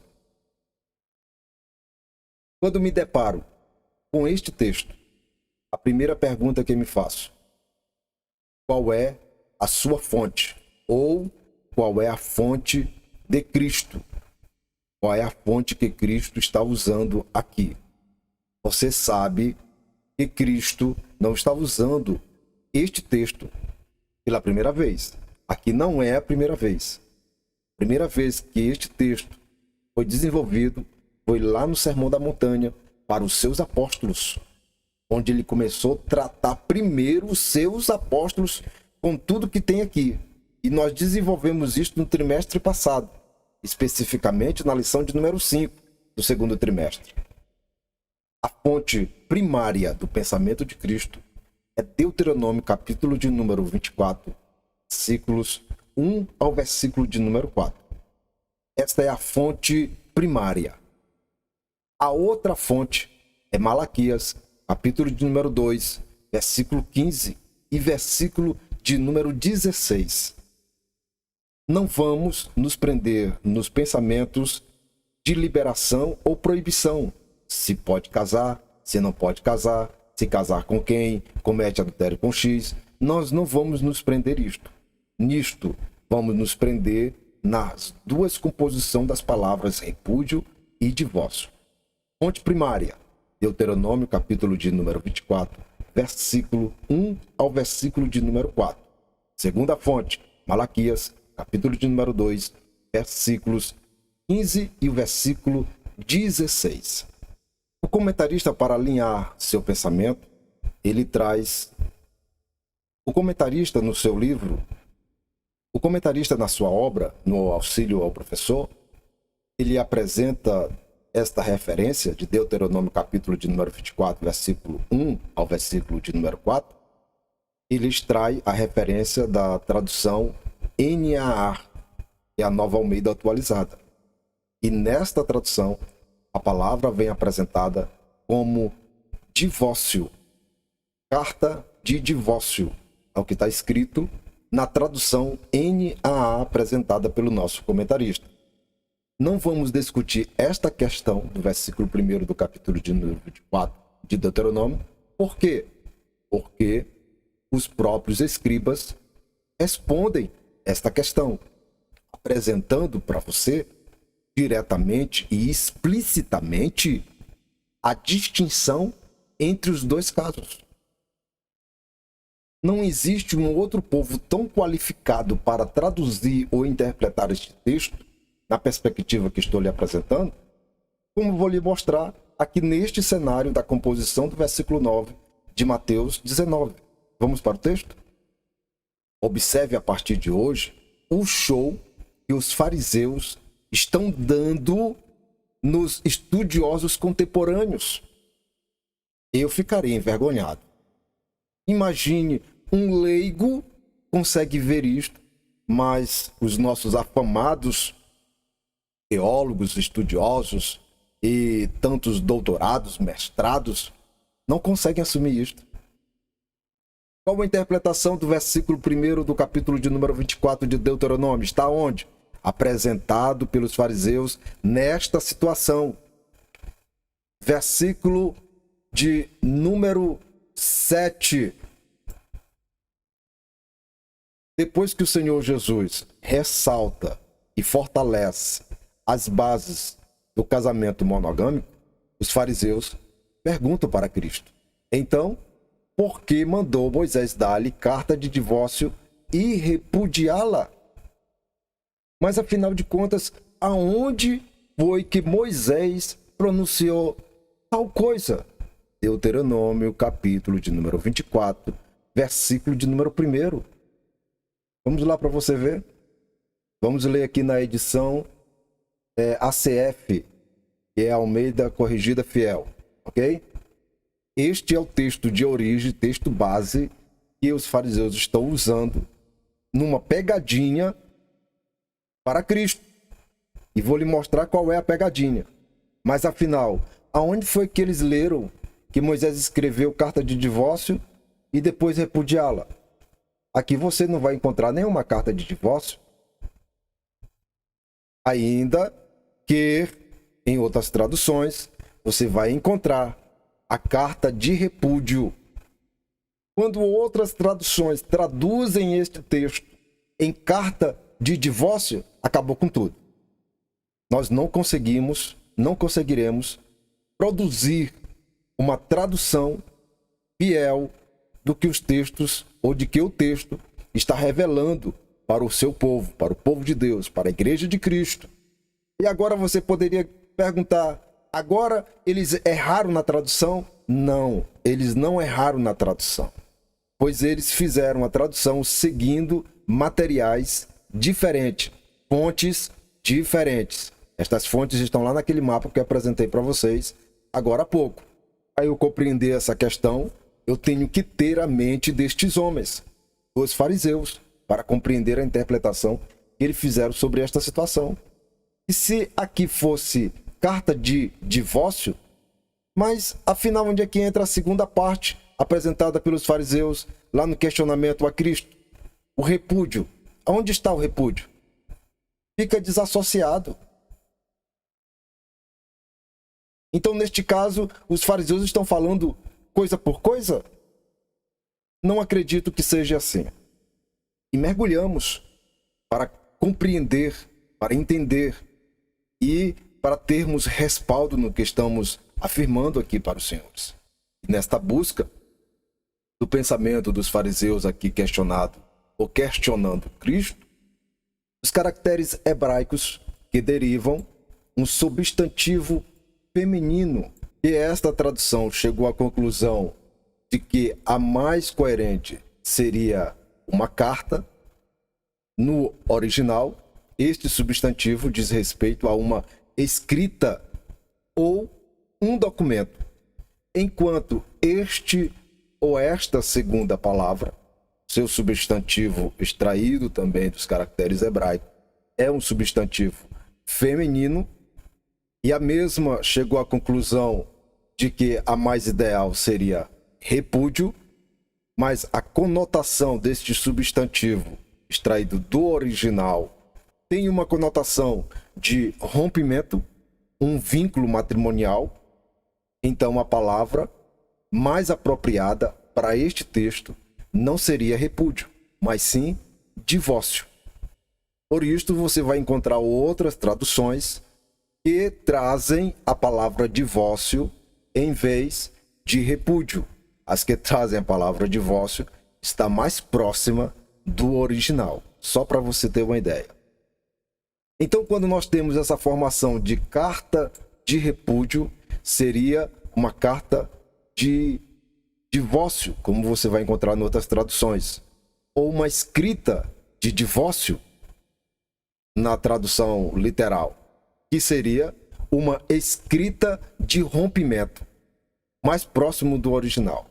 Quando me deparo com este texto, a primeira pergunta que me faço: qual é a sua fonte? Ou qual é a fonte de Cristo? Qual é a fonte que Cristo está usando aqui? Você sabe que Cristo não está usando este texto pela primeira vez. Aqui não é a primeira vez. A primeira vez que este texto foi desenvolvido foi lá no Sermão da Montanha para os seus apóstolos, onde ele começou a tratar primeiro os seus apóstolos com tudo que tem aqui. E nós desenvolvemos isso no trimestre passado, especificamente na lição de número 5 do segundo trimestre. A fonte primária do pensamento de Cristo é Deuteronômio, capítulo de número 24, versículos 1 ao versículo de número 4. Esta é a fonte primária. A outra fonte é Malaquias, capítulo de número 2, versículo 15 e versículo de número 16. Não vamos nos prender nos pensamentos de liberação ou proibição. Se pode casar, se não pode casar, se casar com quem, comete adultério com X. Nós não vamos nos prender nisto. Vamos nos prender nas duas composições das palavras repúdio e divórcio. Fonte primária, Deuteronômio, capítulo de número 24, versículo 1 ao versículo de número 4. Segunda fonte, Malaquias, capítulo de número 2, versículos 15 e o versículo 16. O comentarista, para alinhar seu pensamento, ele traz... O comentarista no seu livro, o comentarista na sua obra, no Auxílio ao Professor, ele apresenta esta referência de Deuteronômio, capítulo de número 24, versículo 1 ao versículo de número 4. Ele extrai a referência da tradução NAA, que é a Nova Almeida Atualizada. E nesta tradução, a palavra vem apresentada como divórcio, carta de divórcio, é o que está escrito na tradução NAA apresentada pelo nosso comentarista. Não vamos discutir esta questão do versículo 1 do capítulo de número 24 de Deuteronômio. Por quê? Porque os próprios escribas respondem esta questão, apresentando para você diretamente e explicitamente a distinção entre os dois casos. Não existe um outro povo tão qualificado para traduzir ou interpretar este texto, na perspectiva que estou lhe apresentando, como vou lhe mostrar aqui neste cenário da composição do versículo 9 de Mateus 19. Vamos para o texto? Observe a partir de hoje o show que os fariseus estão dando nos estudiosos contemporâneos. Eu ficarei envergonhado. Imagine, um leigo consegue ver isto, mas os nossos afamados teólogos, estudiosos e tantos doutorados, mestrados, não conseguem assumir isto. Qual a interpretação do versículo 1 do capítulo de número 24 de Deuteronômio? Está onde? Apresentado pelos fariseus nesta situação. Versículo de número 7. Depois que o Senhor Jesus ressalta e fortalece as bases do casamento monogâmico, os fariseus perguntam para Cristo: então, por que mandou Moisés dar-lhe carta de divórcio e repudiá-la? Mas, afinal de contas, aonde foi que Moisés pronunciou tal coisa? Deuteronômio, capítulo de número 24, versículo de número 1. Vamos lá para você ver. Vamos ler aqui na edição ACF, que é Almeida Corrigida Fiel, ok? Este é o texto de origem, texto base, que os fariseus estão usando numa pegadinha para Cristo. E vou lhe mostrar qual é a pegadinha. Mas afinal, aonde foi que eles leram que Moisés escreveu carta de divórcio e depois repudiá-la? Aqui você não vai encontrar nenhuma carta de divórcio. Ainda que, em outras traduções, você vai encontrar a carta de repúdio. Quando outras traduções traduzem este texto em carta de divórcio, acabou com tudo. Nós não conseguiremos produzir uma tradução fiel do que os textos, ou de que o texto está revelando para o seu povo, para o povo de Deus, para a igreja de Cristo. E agora você poderia perguntar: agora eles erraram na tradução? Não, eles não erraram na tradução, pois eles fizeram a tradução seguindo materiais diferentes, fontes diferentes. Estas fontes estão lá naquele mapa que eu apresentei para vocês agora há pouco. Para eu compreender essa questão, eu tenho que ter a mente destes homens, os fariseus, para compreender a interpretação que eles fizeram sobre esta situação. E se aqui fosse carta de divórcio, mas afinal onde é que entra a segunda parte apresentada pelos fariseus lá no questionamento a Cristo? O repúdio. Onde está o repúdio? Fica desassociado. Então, neste caso, os fariseus estão falando coisa por coisa? Não acredito que seja assim. E mergulhamos para compreender, para entender e para termos respaldo no que estamos afirmando aqui para os senhores. E nesta busca do pensamento dos fariseus aqui questionado ou questionando Cristo, os caracteres hebraicos que derivam um substantivo feminino, e esta tradução chegou à conclusão de que a mais coerente seria uma carta. No original, este substantivo diz respeito a uma escrita ou um documento, enquanto este ou esta segunda palavra, seu substantivo extraído também dos caracteres hebraicos, é um substantivo feminino. E a mesma chegou à conclusão de que a mais ideal seria repúdio, mas a conotação deste substantivo extraído do original tem uma conotação de rompimento, um vínculo matrimonial. Então a palavra mais apropriada para este texto não seria repúdio, mas sim divórcio. Por isto você vai encontrar outras traduções que trazem a palavra divórcio em vez de repúdio. As que trazem a palavra divórcio está mais próxima do original, só para você ter uma ideia. Então, quando nós temos essa formação de carta de repúdio, seria uma carta de divórcio, como você vai encontrar em outras traduções, ou uma escrita de divórcio na tradução literal, que seria uma escrita de rompimento, mais próximo do original,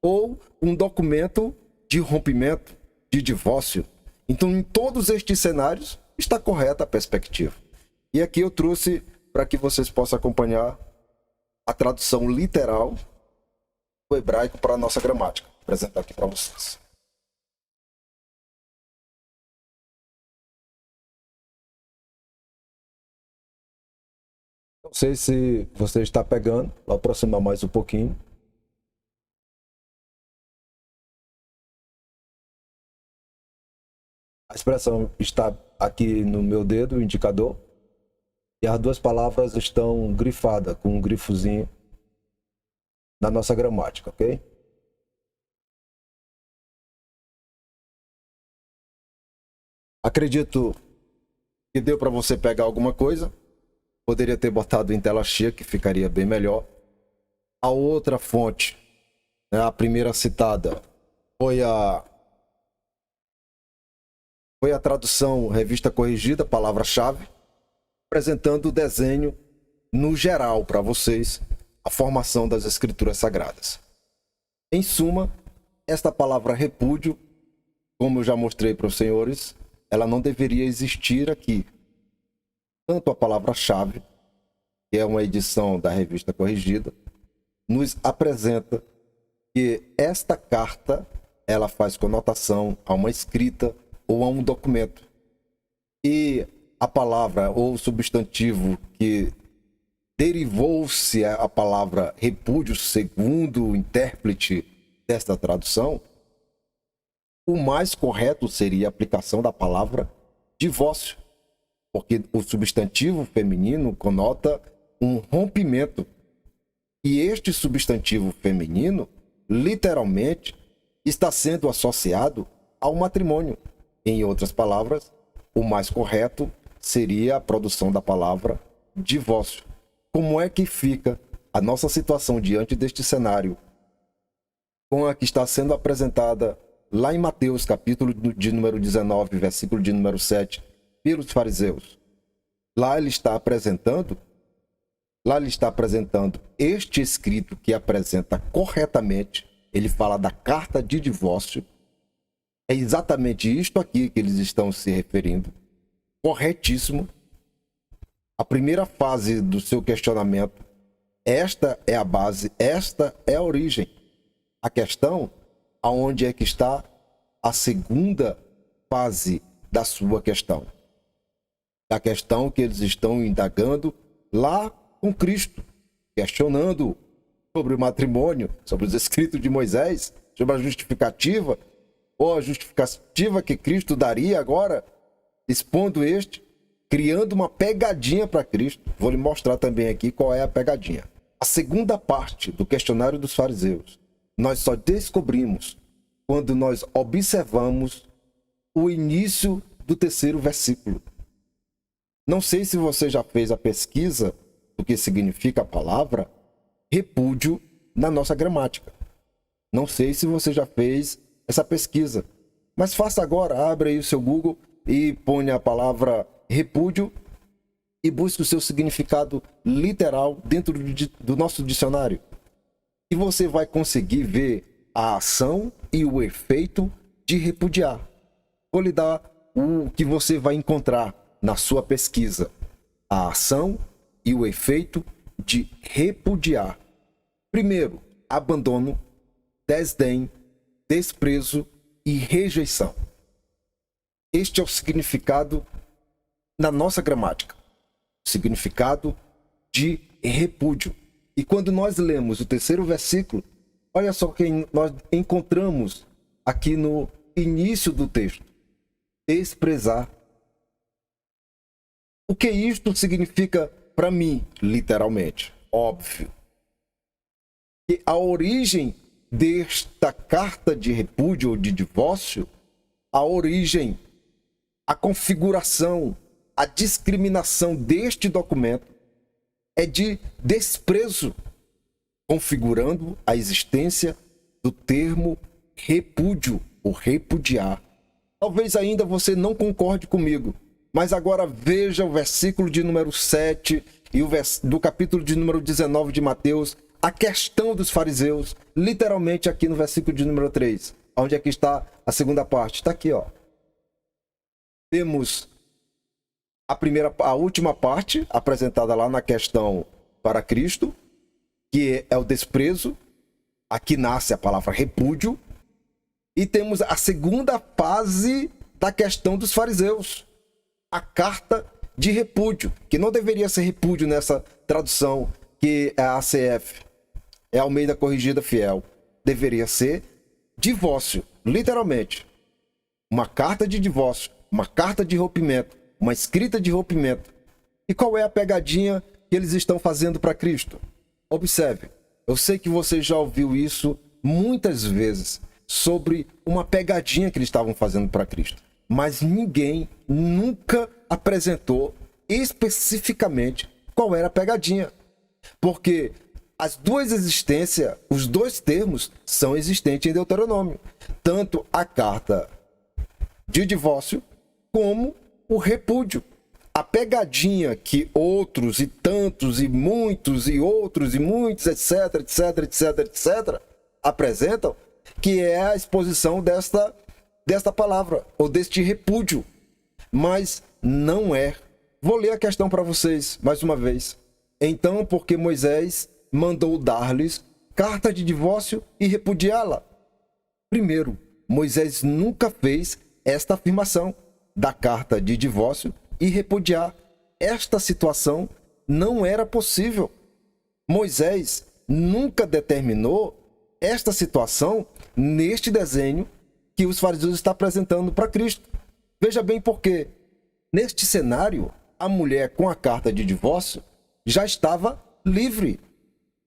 ou um documento de rompimento, de divórcio. Então, em todos estes cenários, está correta a perspectiva. E aqui eu trouxe para que vocês possam acompanhar a tradução literal do hebraico para a nossa gramática. Vou apresentar aqui para vocês. Não sei se você está pegando, vou aproximar mais um pouquinho. A expressão está aqui no meu dedo, o indicador, e as duas palavras estão grifadas com um grifozinho na nossa gramática, ok? Acredito que deu para você pegar alguma coisa. Poderia ter botado em tela cheia, que ficaria bem melhor. A outra fonte, né, a primeira citada, foi a tradução Revista Corrigida, palavra-chave, apresentando o desenho no geral para vocês, a formação das Escrituras Sagradas. Em suma, esta palavra repúdio, como eu já mostrei para os senhores, ela não deveria existir aqui. Tanto a palavra-chave, que é uma edição da Revista Corrigida, nos apresenta que esta carta ela faz conotação a uma escrita ou a um documento. E a palavra ou o substantivo que derivou-se a palavra repúdio, segundo o intérprete desta tradução, o mais correto seria a aplicação da palavra divórcio, porque o substantivo feminino conota um rompimento. E este substantivo feminino, literalmente, está sendo associado ao matrimônio. Em outras palavras, o mais correto seria a produção da palavra divórcio. Como é que fica a nossa situação diante deste cenário com a que está sendo apresentada lá em Mateus, capítulo de número 19, versículo de número 7, pelos fariseus? Lá ele está apresentando este escrito que apresenta corretamente, ele fala da carta de divórcio. É exatamente isto aqui que eles estão se referindo. Corretíssimo. A primeira fase do seu questionamento, esta é a base, esta é a origem. A questão, aonde é que está a segunda fase da sua questão? A questão que eles estão indagando lá com Cristo, questionando sobre o matrimônio, sobre os escritos de Moisés, sobre a justificativa, ou a justificativa que Cristo daria agora, expondo criando uma pegadinha para Cristo. Vou lhe mostrar também aqui qual é a pegadinha. A segunda parte do questionário dos fariseus, nós só descobrimos quando nós observamos o início do terceiro versículo. Não sei se você já fez a pesquisa do que significa a palavra repúdio na nossa gramática. Não sei se você já fez essa pesquisa, mas faça agora, abre aí o seu Google e ponha a palavra repúdio e busque o seu significado literal dentro do nosso dicionário. E você vai conseguir ver a ação e o efeito de repudiar. Vou lhe dar o que você vai encontrar na sua pesquisa: a ação e o efeito de repudiar. Primeiro, abandono, desdém, desprezo e rejeição. Este é o significado na nossa gramática, significado de repúdio. E quando nós lemos o terceiro versículo, olha só que nós encontramos aqui no início do texto: desprezar. O que isto significa para mim, literalmente? Óbvio que a origem desta carta de repúdio ou de divórcio, a origem, a configuração, a discriminação deste documento é de desprezo, configurando a existência do termo repúdio, ou repudiar. Talvez ainda você não concorde comigo, mas agora veja o versículo de número 7 e do capítulo de número 19 de Mateus, a questão dos fariseus, literalmente aqui no versículo de número 3. Onde é que está a segunda parte? Está aqui, ó. Temos a última parte apresentada lá na questão para Cristo, que é o desprezo. Aqui nasce a palavra repúdio. E temos a segunda fase da questão dos fariseus, a carta de repúdio, que não deveria ser repúdio nessa tradução que é a ACF, é Almeida Corrigida Fiel. Deveria ser divórcio, literalmente. Uma carta de divórcio, uma carta de rompimento, uma escrita de rompimento. E qual é a pegadinha que eles estão fazendo para Cristo? Observe, eu sei que você já ouviu isso muitas vezes, sobre uma pegadinha que eles estavam fazendo para Cristo. Mas ninguém nunca apresentou especificamente qual era a pegadinha. Porque as duas existências, os dois termos são existentes em Deuteronômio. Tanto a carta de divórcio como o repúdio. A pegadinha que outros e tantos e muitos e outros e muitos, etc, etc, etc, etc, apresentam, que é a exposição desta palavra, ou deste repúdio. Mas não é. Vou ler a questão para vocês, mais uma vez. Então, porque Moisés mandou dar-lhes carta de divórcio e repudiá-la? Primeiro, Moisés nunca fez esta afirmação da carta de divórcio e repudiar. Esta situação não era possível. Moisés nunca determinou esta situação neste desenho que os fariseus estão apresentando para Cristo. Veja bem por quê. Neste cenário, a mulher com a carta de divórcio já estava livre.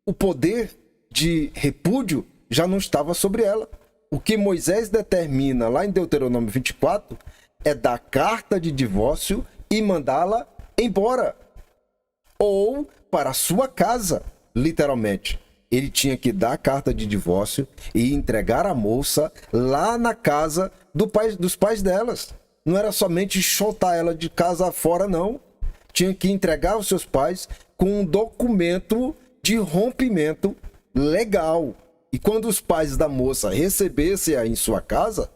O poder de repúdio já não estava sobre ela. O que Moisés determina lá em Deuteronômio 24 é dar carta de divórcio e mandá-la embora. Ou para a sua casa, literalmente. Ele tinha que dar a carta de divórcio e entregar a moça lá na casa dos pais delas. Não era somente soltar ela de casa fora, não. Tinha que entregar aos seus pais com um documento de rompimento legal. E quando os pais da moça recebessem-a em sua casa,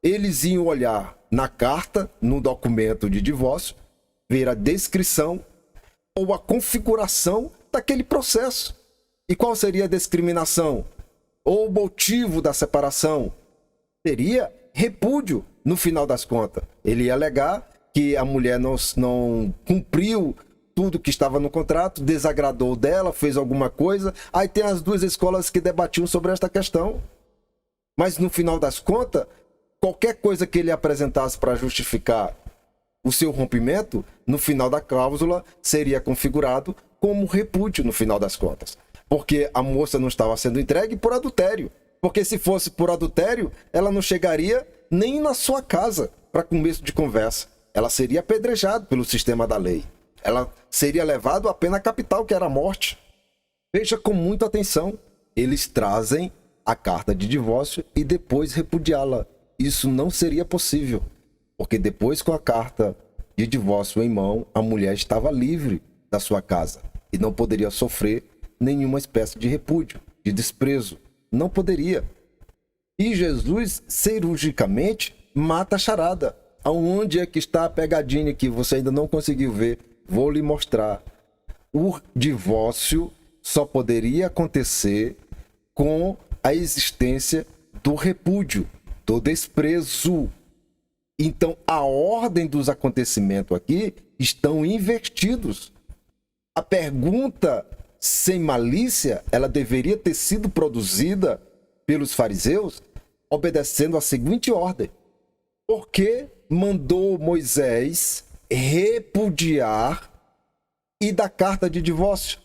eles iam olhar na carta, no documento de divórcio, ver a descrição ou a configuração daquele processo. E qual seria a discriminação? Ou o motivo da separação? Seria repúdio, no final das contas. Ele ia alegar que a mulher não cumpriu tudo que estava no contrato, desagradou dela, fez alguma coisa. Aí tem as duas escolas que debatiam sobre esta questão. Mas no final das contas, qualquer coisa que ele apresentasse para justificar o seu rompimento, no final da cláusula, seria configurado como repúdio no final das contas. Porque a moça não estava sendo entregue por adultério. Porque se fosse por adultério, ela não chegaria nem na sua casa para começo de conversa. Ela seria apedrejada pelo sistema da lei. Ela seria levada à pena capital, que era a morte. Veja com muita atenção. Eles trazem a carta de divórcio e depois repudiá-la. Isso não seria possível. Porque depois, com a carta de divórcio em mão, a mulher estava livre da sua casa e não poderia sofrer nenhuma espécie de repúdio, de desprezo. Não poderia. E Jesus, cirurgicamente, mata a charada. Aonde é que está a pegadinha que você ainda não conseguiu ver? Vou lhe mostrar. O divórcio só poderia acontecer com a existência do repúdio, do desprezo. Então, a ordem dos acontecimentos aqui estão invertidos. A pergunta sem malícia, ela deveria ter sido produzida pelos fariseus obedecendo a seguinte ordem: por que mandou Moisés repudiar e dar carta de divórcio?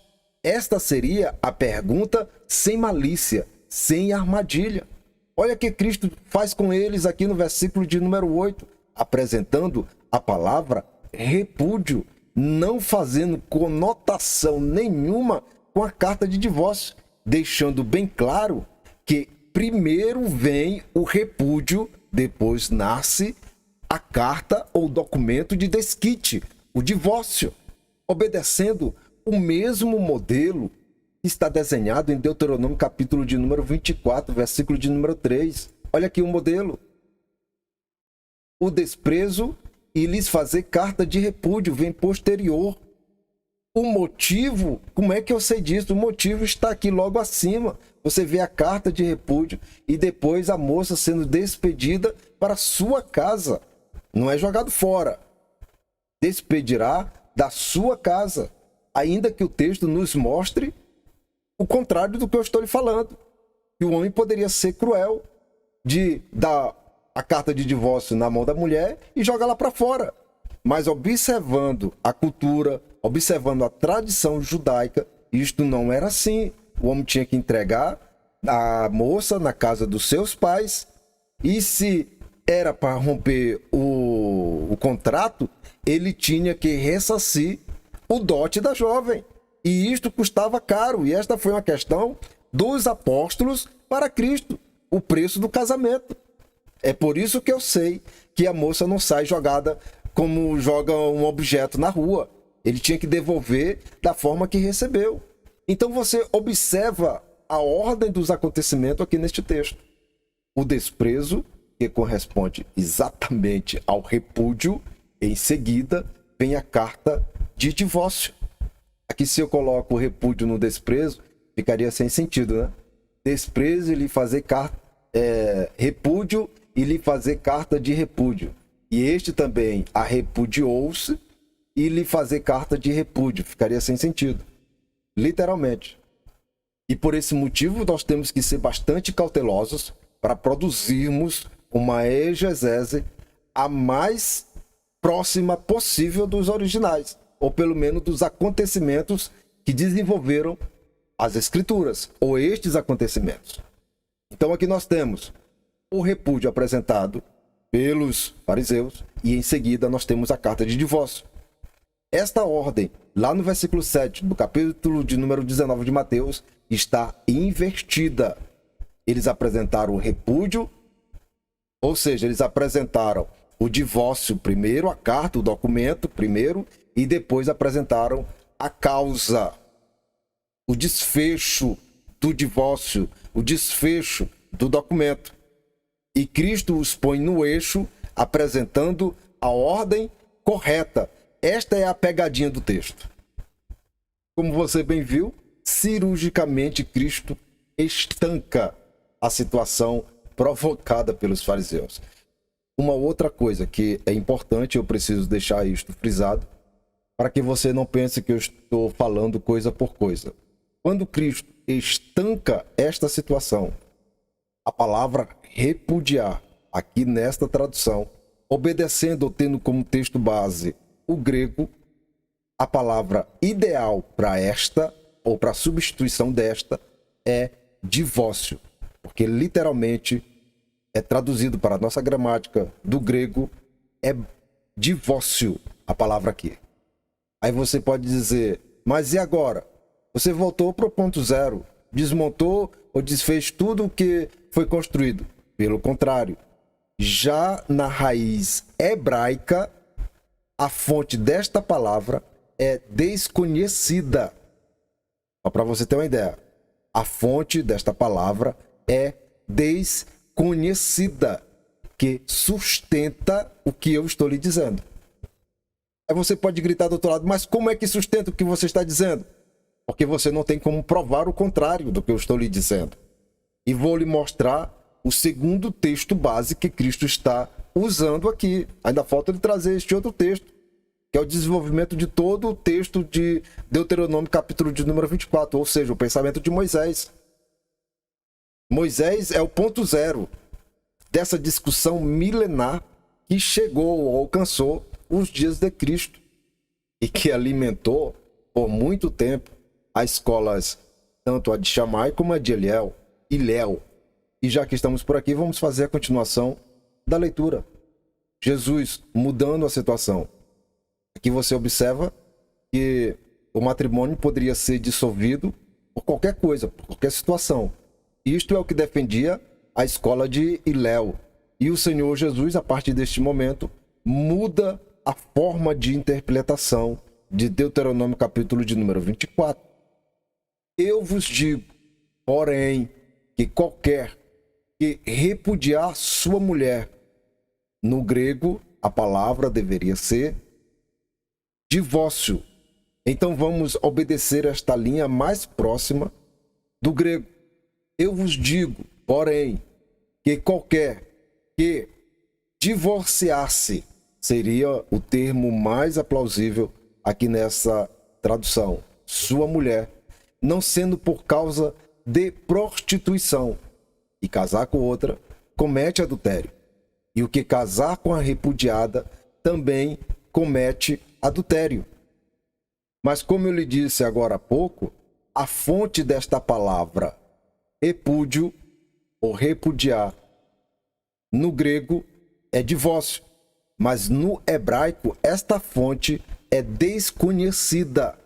Esta seria a pergunta sem malícia. sem armadilha. Olha o que Cristo faz com eles aqui no versículo de número 8, apresentando a palavra repúdio, não fazendo conotação nenhuma com a carta de divórcio, deixando bem claro que primeiro vem o repúdio, depois nasce a carta ou documento de desquite, o divórcio, obedecendo o mesmo modelo que está desenhado em Deuteronômio capítulo de número 24, versículo de número 3. Olha aqui o modelo. O desprezo e lhes fazer carta de repúdio vem posterior. O motivo, como é que eu sei disso? O motivo está aqui logo acima. Você vê a carta de repúdio e depois a moça sendo despedida para sua casa. Não é jogado fora. Despedirá da sua casa. Ainda que o texto nos mostre o contrário do que eu estou lhe falando. Que o homem poderia ser cruel de dar a carta de divórcio na mão da mulher e jogar lá para fora. Mas observando a cultura, observando a tradição judaica, isto não era assim. O homem tinha que entregar a moça na casa dos seus pais e se era para romper o contrato, ele tinha que ressarcir o dote da jovem. E isto custava caro. E esta foi uma questão dos apóstolos para Cristo, o preço do casamento. É por isso que eu sei que a moça não sai jogada como joga um objeto na rua. Ele tinha que devolver da forma que recebeu. Então você observa a ordem dos acontecimentos aqui neste texto. O desprezo, que corresponde exatamente ao repúdio, em seguida vem a carta de divórcio. Aqui se eu coloco o repúdio no desprezo, ficaria sem sentido, né? Desprezo e lhe fazer repúdio e lhe fazer carta de repúdio. E este também a repudiou-se e lhe fazer carta de repúdio. Ficaria sem sentido. Literalmente. E por esse motivo nós temos que ser bastante cautelosos para produzirmos uma exegese a mais próxima possível dos originais, ou pelo menos dos acontecimentos que desenvolveram as escrituras, ou estes acontecimentos. Então aqui nós temos o repúdio apresentado pelos fariseus e em seguida nós temos a carta de divórcio. Esta ordem, lá no versículo 7 do capítulo de número 19 de Mateus, está invertida. Eles apresentaram o repúdio, ou seja, eles apresentaram o divórcio primeiro, a carta, o documento primeiro, e depois apresentaram a causa, o desfecho do divórcio, o desfecho do documento. E Cristo os põe no eixo, apresentando a ordem correta. Esta é a pegadinha do texto. Como você bem viu, cirurgicamente Cristo estanca a situação provocada pelos fariseus. Uma outra coisa que é importante, eu preciso deixar isto frisado, para que você não pense que eu estou falando coisa por coisa. Quando Cristo estanca esta situação, a palavra repudiar, aqui nesta tradução, obedecendo ou tendo como texto base o grego, a palavra ideal para esta, ou para a substituição desta, é divórcio. Porque literalmente é traduzido para a nossa gramática do grego, é divórcio a palavra aqui. Aí você pode dizer, mas e agora? Você voltou para o ponto zero, desmontou ou desfez tudo o que foi construído. Pelo contrário, já na raiz hebraica, a fonte desta palavra é desconhecida. Só para você ter uma ideia, a fonte desta palavra é desconhecida, que sustenta o que eu estou lhe dizendo. Aí você pode gritar do outro lado, mas como é que sustenta o que você está dizendo? Porque você não tem como provar o contrário do que eu estou lhe dizendo. E vou lhe mostrar o segundo texto base que Cristo está usando aqui. Ainda falta ele trazer este outro texto, que é o desenvolvimento de todo o texto de Deuteronômio, capítulo de número 24, ou seja, o pensamento de Moisés. Moisés é o ponto zero dessa discussão milenar que chegou ou alcançou os dias de Cristo e que alimentou por muito tempo as escolas, tanto a de Shammai como a de Eliel. iléu. E já que estamos por aqui, vamos fazer a continuação da leitura. Jesus mudando a situação. Aqui você observa que o matrimônio poderia ser dissolvido por qualquer coisa, por qualquer situação. Isto é o que defendia a escola de Iléu. E o Senhor Jesus, a partir deste momento, muda a forma de interpretação de Deuteronômio capítulo de número 24. Eu vos digo, porém, que qualquer que repudiar sua mulher, no grego a palavra deveria ser divórcio. Então vamos obedecer esta linha mais próxima do grego. Eu vos digo, porém, que qualquer que divorciasse seria o termo mais aplausível aqui nessa tradução. Sua mulher, não sendo por causa de prostituição, e casar com outra, comete adultério. E o que casar com a repudiada também comete adultério. Mas como eu lhe disse agora há pouco, a fonte desta palavra repúdio ou repudiar no grego é divórcio, mas no hebraico esta fonte é desconhecida.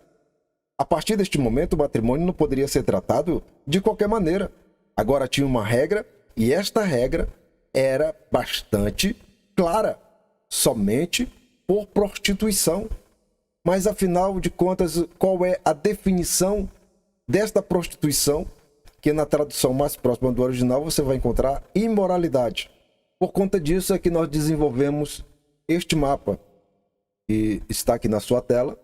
A partir deste momento, o matrimônio não poderia ser tratado de qualquer maneira. Agora tinha uma regra, e esta regra era bastante clara, somente por prostituição. Mas afinal de contas, qual é a definição desta prostituição? Que na tradução mais próxima do original você vai encontrar imoralidade. Por conta disso é que nós desenvolvemos este mapa, que está aqui na sua tela,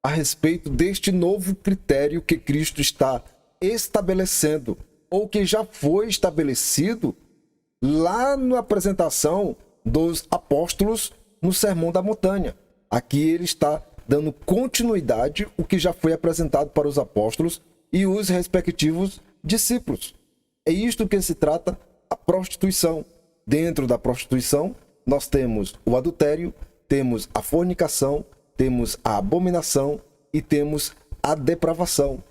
a respeito deste novo critério que Cristo está estabelecendo, ou que já foi estabelecido lá na apresentação dos apóstolos no Sermão da Montanha. Aqui ele está dando continuidade ao que já foi apresentado para os apóstolos e os respectivos discípulos. É isto que se trata a prostituição. Dentro da prostituição, nós temos o adultério, temos a fornicação, temos a abominação e temos a depravação.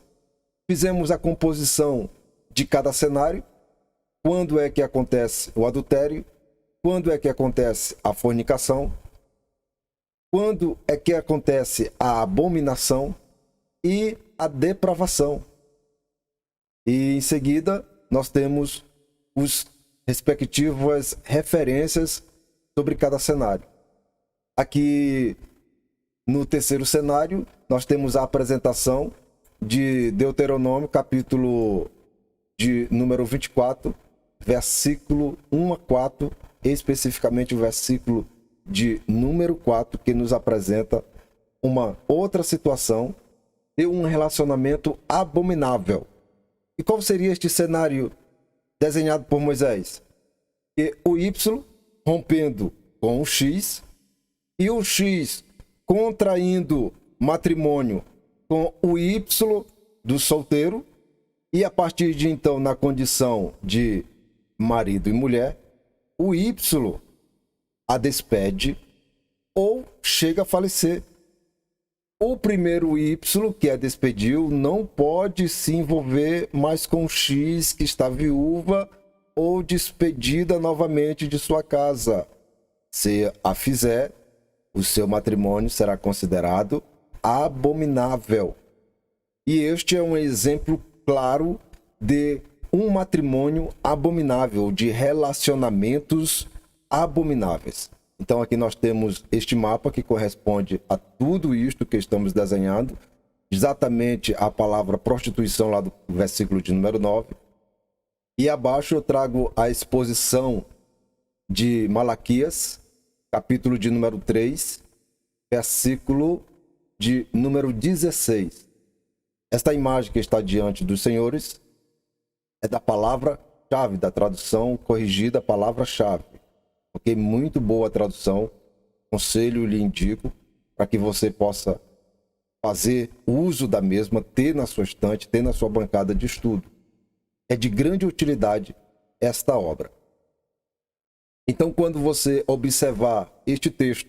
Fizemos a composição de cada cenário. Quando é que acontece o adultério? Quando é que acontece a fornicação? Quando é que acontece a abominação e a depravação? E em seguida, nós temos os respectivas referências sobre cada cenário. Aqui no terceiro cenário, nós temos a apresentação de Deuteronômio, capítulo de número 24, versículo 1 a 4, especificamente o versículo de número 4, que nos apresenta uma outra situação de um relacionamento abominável. E qual seria este cenário desenhado por Moisés? Que o Y rompendo com o X e o X contraindo matrimônio com o Y do solteiro, e a partir de então, na condição de marido e mulher, o Y a despede ou chega a falecer. O primeiro Y que a despediu não pode se envolver mais com o X que está viúva ou despedida novamente de sua casa. Se a fizer, o seu matrimônio será considerado abominável. E este é um exemplo claro de um matrimônio abominável, de relacionamentos abomináveis. Então aqui nós temos este mapa que corresponde a tudo isto que estamos desenhando, exatamente a palavra prostituição lá do versículo de número 9. E abaixo eu trago a exposição de Malaquias, capítulo de número 3, versículo de número 16. Esta imagem que está diante dos senhores é da palavra-chave, da tradução corrigida, palavra-chave. Ok? Muito boa a tradução. Conselho lhe indico para que você possa fazer uso da mesma, ter na sua estante, ter na sua bancada de estudo. É de grande utilidade esta obra. Então, quando você observar este texto,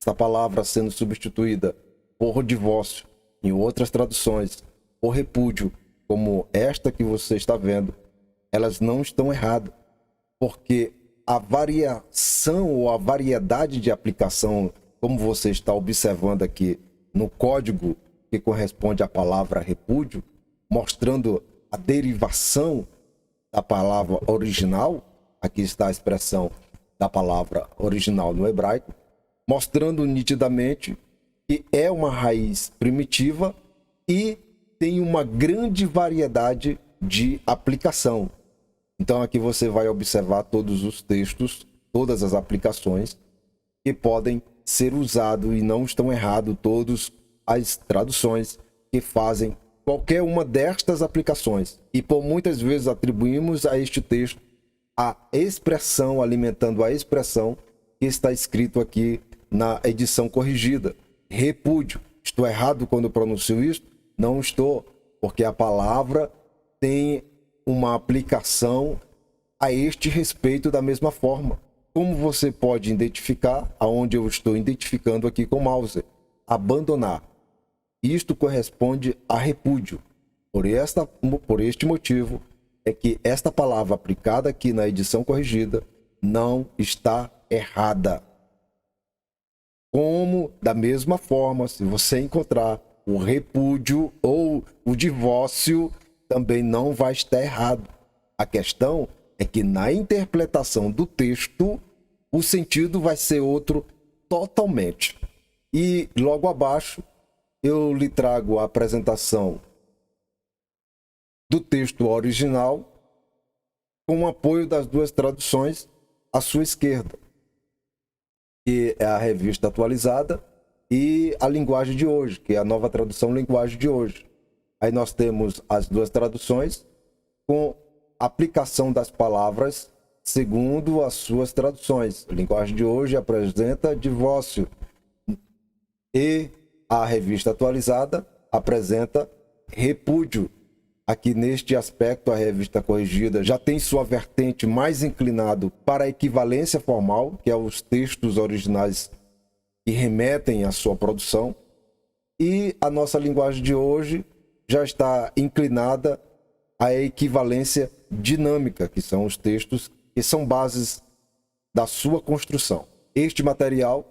essa palavra sendo substituída por divórcio, em outras traduções, por repúdio, como esta que você está vendo, elas não estão erradas, porque a variação ou a variedade de aplicação, como você está observando aqui no código que corresponde à palavra repúdio, mostrando a derivação da palavra original, aqui está a expressão da palavra original no hebraico, mostrando nitidamente que é uma raiz primitiva e tem uma grande variedade de aplicação. Então aqui você vai observar todos os textos, todas as aplicações que podem ser usados e não estão errados todas as traduções que fazem qualquer uma destas aplicações. E por muitas vezes atribuímos a este texto a expressão, alimentando a expressão que está escrito aqui na edição corrigida. Repúdio. Estou errado quando eu pronuncio isso? Não estou, porque a palavra tem uma aplicação a este respeito da mesma forma. Como você pode identificar, aonde eu estou identificando aqui com o mouse? Abandonar. Isto corresponde a repúdio. Por este motivo é que esta palavra aplicada aqui na edição corrigida não está errada. Como, da mesma forma, se você encontrar o repúdio ou o divórcio, também não vai estar errado. A questão é que na interpretação do texto, o sentido vai ser outro totalmente. E logo abaixo, eu lhe trago a apresentação do texto original com o apoio das duas traduções à sua esquerda, que é a revista atualizada, e a linguagem de hoje, que é a nova tradução linguagem de hoje. Aí nós temos as duas traduções com aplicação das palavras segundo as suas traduções. A linguagem de hoje apresenta divórcio e a revista atualizada apresenta repúdio. Aqui neste aspecto, a revista corrigida já tem sua vertente mais inclinado para a equivalência formal, que é os textos originais que remetem à sua produção, e a nossa linguagem de hoje já está inclinada à equivalência dinâmica, que são os textos que são bases da sua construção. Este material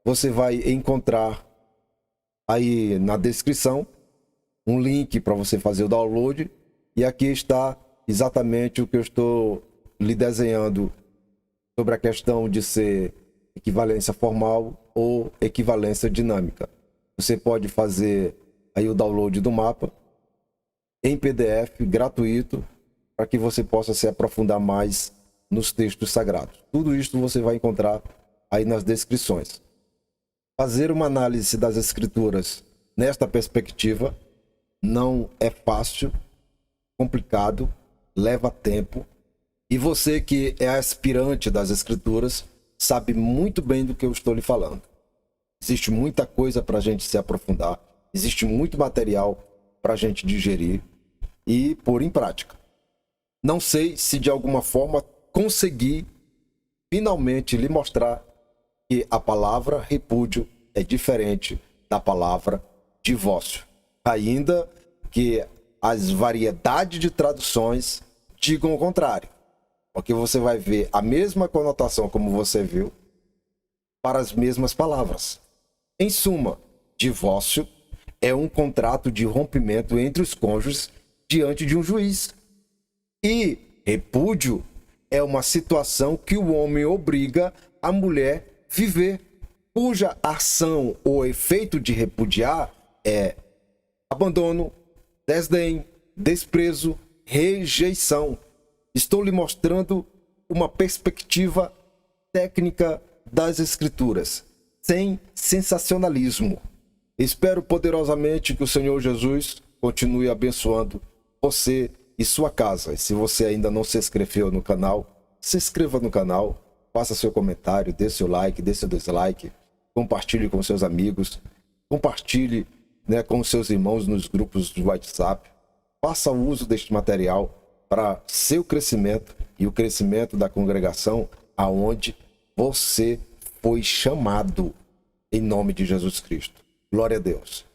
você vai encontrar aí na descrição um link para você fazer o download, e aqui está exatamente o que eu estou lhe desenhando sobre a questão de ser equivalência formal ou equivalência dinâmica. Você pode fazer aí o download do mapa em PDF gratuito para que você possa se aprofundar mais nos textos sagrados. Tudo isso você vai encontrar aí nas descrições. Fazer uma análise das escrituras nesta perspectiva não é fácil, complicado, leva tempo, e você que é aspirante das escrituras sabe muito bem do que eu estou lhe falando. Existe muita coisa para a gente se aprofundar, existe muito material para a gente digerir e pôr em prática. Não sei se de alguma forma consegui finalmente lhe mostrar que a palavra repúdio é diferente da palavra divórcio. Ainda que as variedades de traduções digam o contrário, porque você vai ver a mesma conotação como você viu para as mesmas palavras. Em suma, divórcio é um contrato de rompimento entre os cônjuges diante de um juiz. E repúdio é uma situação que o homem obriga a mulher viver, cuja ação ou efeito de repudiar é abandono, desdém, desprezo, rejeição. Estou lhe mostrando uma perspectiva técnica das Escrituras, sem sensacionalismo. Espero poderosamente que o Senhor Jesus continue abençoando você e sua casa. E se você ainda não se inscreveu no canal, se inscreva no canal, faça seu comentário, dê seu like, dê seu dislike, compartilhe com seus amigos, compartilhe com seus irmãos nos grupos do WhatsApp. Faça uso deste material para seu crescimento e o crescimento da congregação aonde você foi chamado, em nome de Jesus Cristo. Glória a Deus.